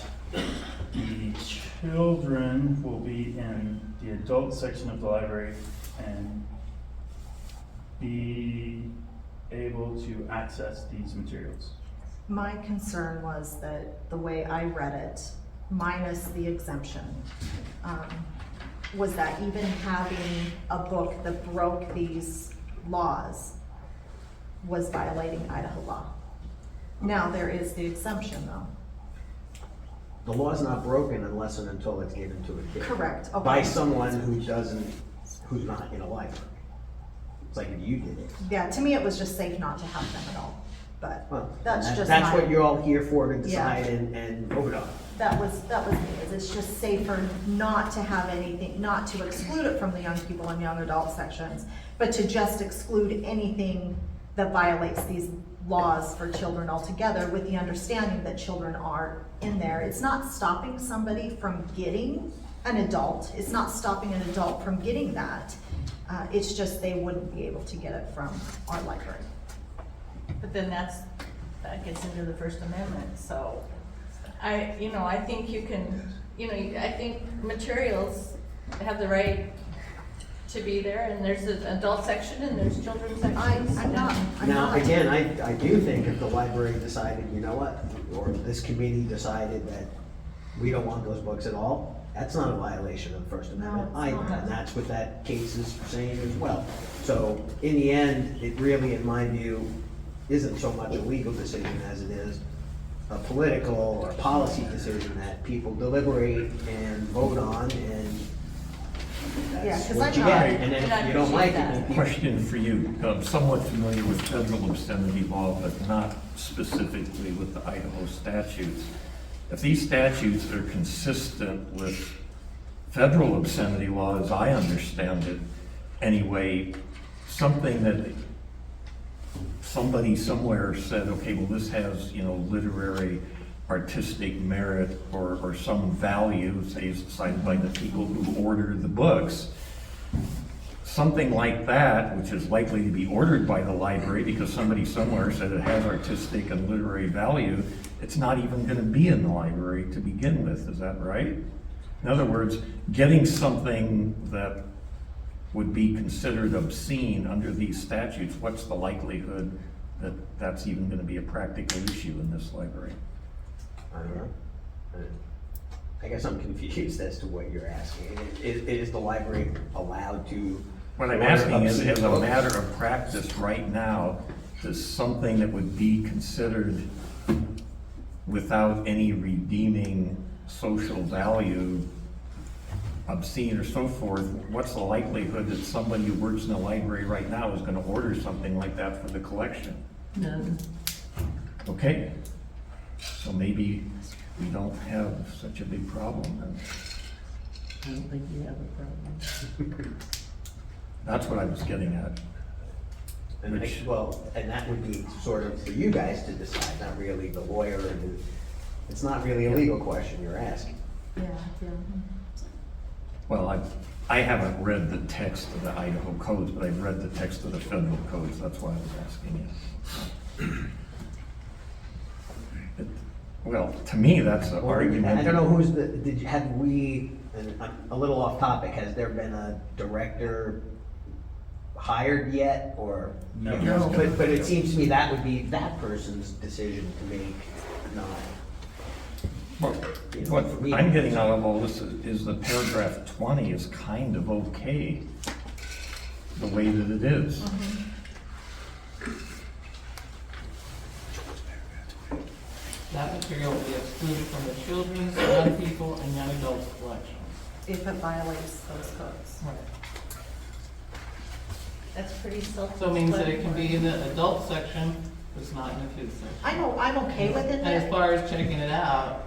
the children will be in the adult section of the library and be able to access these materials. My concern was that the way I read it, minus the exemption, was that even having a book that broke these laws was violating Idaho law. Now, there is the exemption though. the law's not broken unless and until it's given to a kid. Correct, okay. By someone who's not in a library. It's like if you did it. Yeah, to me, it was just safe not to have them at all, but Well, that's just That's my- what you're all here for, to decide Yeah. and vote on. That was me, is it's just safer not to have anything, not to exclude it from the young people and young adult sections, but to just exclude anything that violates these laws for children altogether, with the understanding that children are in there. It's not stopping somebody from getting an adult, it's not stopping an adult from getting that. It's just they wouldn't be able to get it from our library. But then that gets into the First Amendment, so I think you can, I think materials have the right to be there, and there's an adult section and there's children's sections. I'm not. Now, again, I do think if the library decided, you know what, or this committee decided that we don't want those books at all, that's not a violation of the First Amendment it's either, not. and that's what that case is saying as well. So, in the end, it really, in my view, isn't so much a legal decision as it is a political or policy decision that people deliberate and vote on, and Yeah, that's 'cause what I'm you not- get. And then if you don't like it, then people. Question for you. I'm somewhat familiar with federal obscenity law, but not specifically with the Idaho statutes. If these statutes are consistent with federal obscenity law, as I understand it, anyway, something that somebody somewhere said, okay, well, this has, literary, artistic merit or some value, say it's cited by the people who order the books. Something like that, which is likely to be ordered by the library because somebody somewhere said it has artistic and literary value, it's not even gonna be in the library to begin with, is that right? In other words, getting something that would be considered obscene under these statutes, what's the likelihood that that's even gonna be a practical issue in this library? I don't know. I guess I'm confused as to what you're asking. Is the library allowed to? What I'm order asking is, obscene as a books? matter of practice right now, does something that would be considered without any redeeming social value, obscene or so forth, what's the likelihood that somebody who works in a library right now is gonna order something like that for the collection? None. Okay, so maybe we don't have such a big problem then. I don't think you have a problem. That's what I was getting at. And Which- and that would be sort of for you guys to decide, not really the lawyer. It's not really a legal question you're asking. Yeah, yeah. Well, I haven't read the text of the Idaho codes, but I've read the text of the federal codes, that's why I was asking you. Well, to me, that's an argument. I don't know who's and I'm a little off topic, has there been a director hired yet, or? No. But it seems to me that would be that person's decision to make, not. What I'm getting out of all this is the paragraph 20 is kind of okay, the way that it is. That material will be excluded from the children's, young people, and young adults collections. If it violates those codes. Right. That's pretty self. So it means that it can be in the adult section, but it's not in the kids section. I'm okay with it. And as far as checking it out,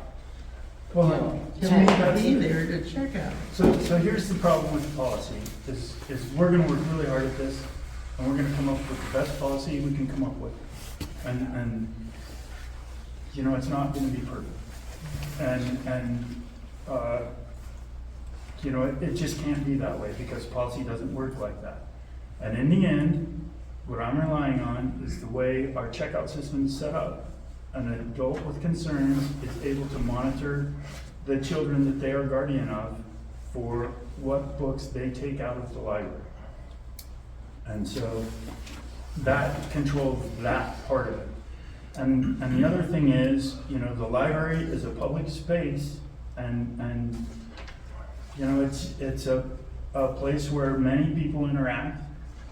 Well, To to me, be that's, there to check out. so here's the problem with policy, is we're gonna work really hard at this, and we're gonna come up with the best policy we can come up with. And, it's not gonna be perfect. It just can't be that way, because policy doesn't work like that. And in the end, what I'm relying on is the way our checkout system is set up. An adult with concerns is able to monitor the children that they are guardian of for what books they take out of the library. And so that controls that part of it. And the other thing is, the library is a public space, and it's a place where many people interact,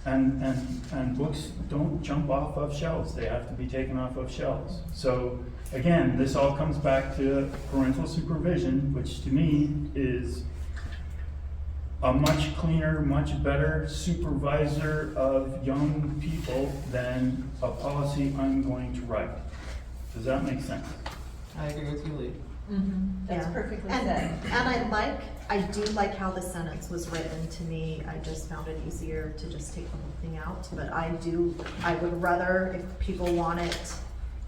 and books don't jump off of shelves, they have to be taken off of shelves. So, again, this all comes back to parental supervision, which to me is a much cleaner, much better supervisor of young people than a policy I'm going to write. Does that make sense? I agree with you, Lee. That's Yeah. perfectly And said. I do like how the sentence was written to me. I just found it easier to just take the whole thing out. But I would rather, if people want it,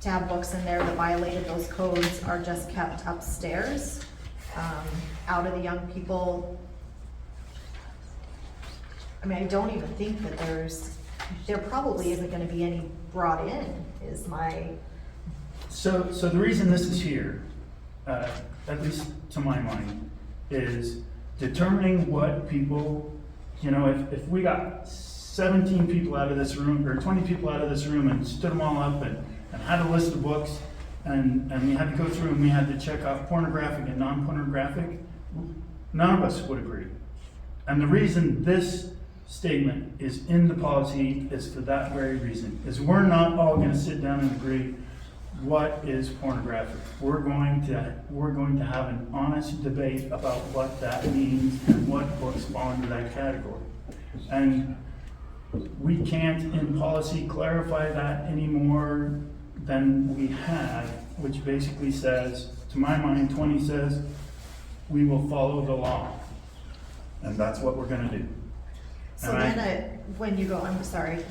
to have books in there that violated those codes are just kept upstairs, out of the young people. I mean, I don't even think that there probably isn't gonna be any brought in, is my, So the reason this is here, at least to my mind, is determining what people, if we got 17 people out of this room, or 20 people out of this room and stood them all up and had a list of books, and we had to go through and we had to check off pornographic and non-pornographic, none of us would agree. And the reason this statement is in the policy is for that very reason, is we're not all gonna sit down and agree what is pornographic. We're going to have an honest debate about what that means and what books fall into that category. And we can't in policy clarify that any more than we have, which basically says, to my mind, 20 says, we will follow the law. And that's what we're gonna do. so And then when you go, I'm sorry,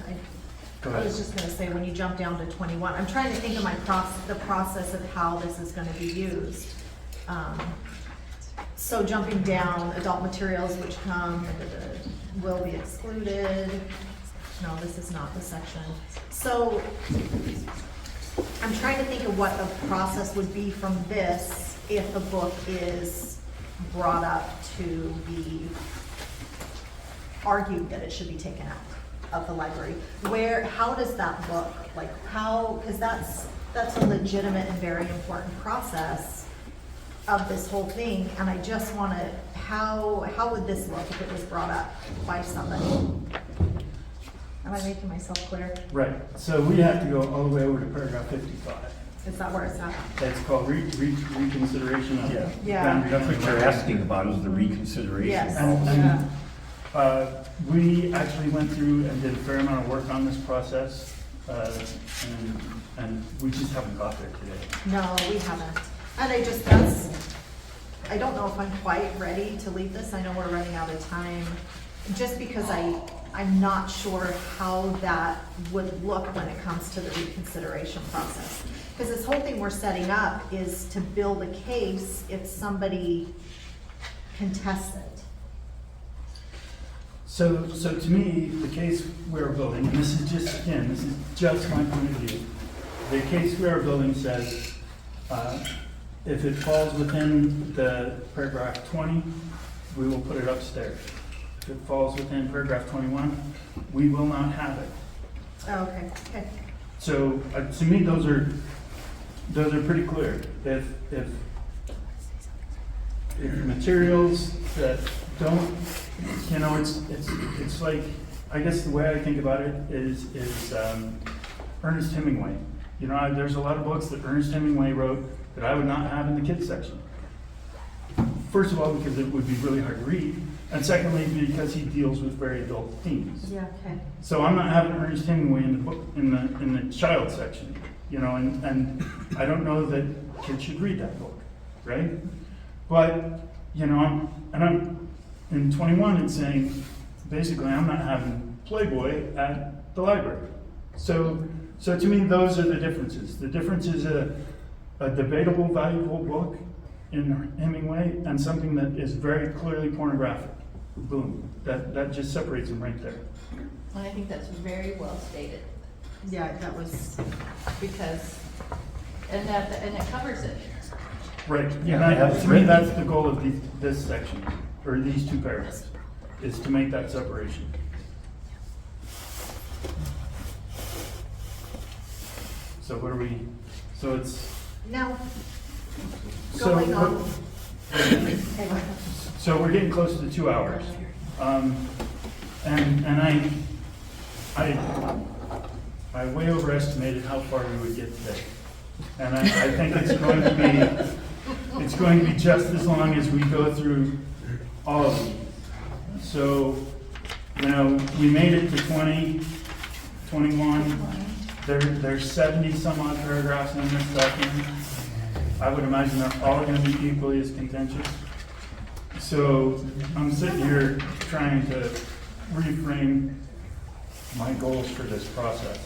Go I ahead. was just gonna say, when you jump down to 21, I'm trying to think of the process of how this is gonna be used. So jumping down, adult materials which come, will be excluded. No, this is not the section. So I'm trying to think of what the process would be from this if a book is brought up to be argued that it should be taken out of the library. How does that look? Like because that's a legitimate and very important process of this whole thing, and I just wanna, how would this look if it was brought up by somebody? Am I making myself clear? Right, so we have to go all the way over to paragraph 55. Is that where it's at? It's called reconsideration of. Yeah. boundary That's what you're lines. asking about, is the reconsideration. Yes. And we actually went through and did a fair amount of work on this process, and we just haven't got there today. No, we haven't. And I don't know if I'm quite ready to leave this. I know we're running out of time. Just because I'm not sure how that would look when it comes to the reconsideration process. Because this whole thing we're setting up is to build a case if somebody contests it. So to me, the case we're building, and this is just my point of view. The case we are building says, if it falls within the paragraph 20, we will put it upstairs. If it falls within paragraph 21, we will not have it. Oh, okay. So to me, those are pretty clear. If materials that don't, it's like, I guess the way I think about it is Ernest Hemingway. There's a lot of books that Ernest Hemingway wrote that I would not have in the kids section. First of all, because it would be really hard to read, and secondly, because he deals with very adult themes. Yeah, okay. So I'm not having Ernest Hemingway in the book, in the child section, and I don't know that kids should read that book, right? But, I'm in 21, it's saying, basically, I'm not having Playboy at the library. So to me, those are the differences. The difference is a debatable, valuable book in Hemingway and something that is very clearly pornographic. Boom. That just separates them right there. And I think that's very well stated, Yeah, that was, because, and it covers it. Right. Yeah, And that's to me, written. that's the goal of this section, or these two paragraphs, is to make that separation. So what are we, so it's, now, so, going on. so we're getting close to 2 hours. And I way overestimated how far we would get today. And I think it's going to be just as long as we go through all of them. So, you know, we made it to 20, 21. There's 70 some odd paragraphs in this document. I would imagine they're all gonna be equally as contentious. So I'm sitting here trying to reframe my goals for this process.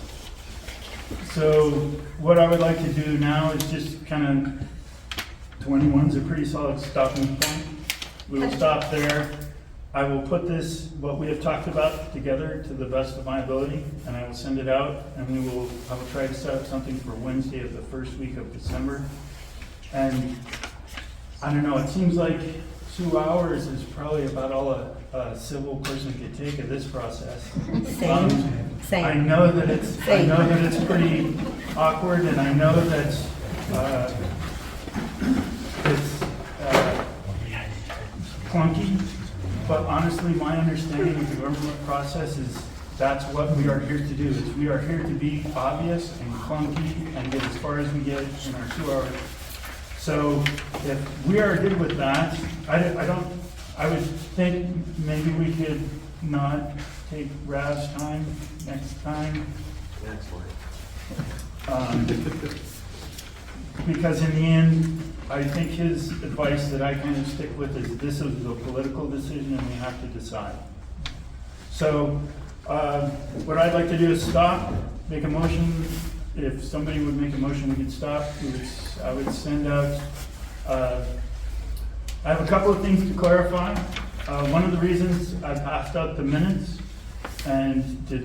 So what I would like to do now is just kind of, 21's a pretty solid stopping point. We will stop there. I will put this, what we have talked about, together to the best of my ability, and I will send it out, and I will try to set up something for Wednesday of the first week of December. And I don't know, it seems like 2 hours is probably about all a civil person could take of this process. Same. I know that it's pretty awkward, and I know that it's clunky, but honestly, my understanding of the government process is that's what we are here to do. Is we are here to be obvious and clunky and get as far as we get in our 2 hours. So if we are good with that, I would think maybe we could not take Rav's time next time. That's fine. Because in the end, I think his advice that I kind of stick with is this is a political decision and we have to decide. So what I'd like to do is stop, make a motion. If somebody would make a motion, we could stop. I would send out, I have a couple of things to clarify. One of the reasons I passed out the minutes and we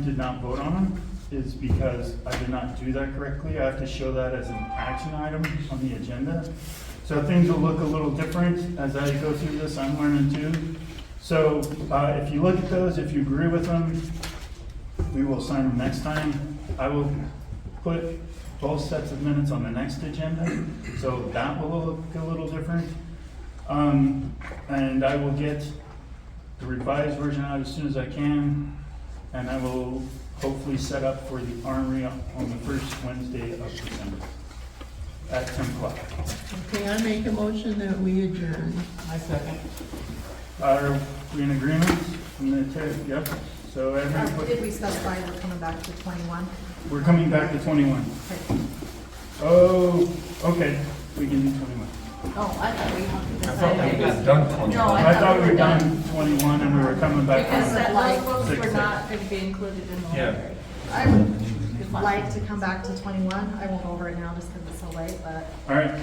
did not vote on them is because I did not do that correctly. I have to show that as an action item on the agenda. So things will look a little different as I go through this. I'm learning too. So if you look at those, if you agree with them, we will sign them next time. I will put both sets of minutes on the next agenda, so that will look a little different. And I will get the revised version out as soon as I can, and I will hopefully set up for the Armory on the first Wednesday of December at 10 o'clock. Okay, I make a motion that we adjourn. I second. Are we in agreement? Yep. So Did everybody, we specify we're coming back to 21? we're coming back to 21. Oh, okay, we can do 21. Oh, I thought we I thought we decided. had done 20. No, I thought we were done 21 and we were coming back. Because to those books were 6. not going to be included in the Yeah. library. I would like to come back to 21. I won't go over it now just because it's so late, but All right,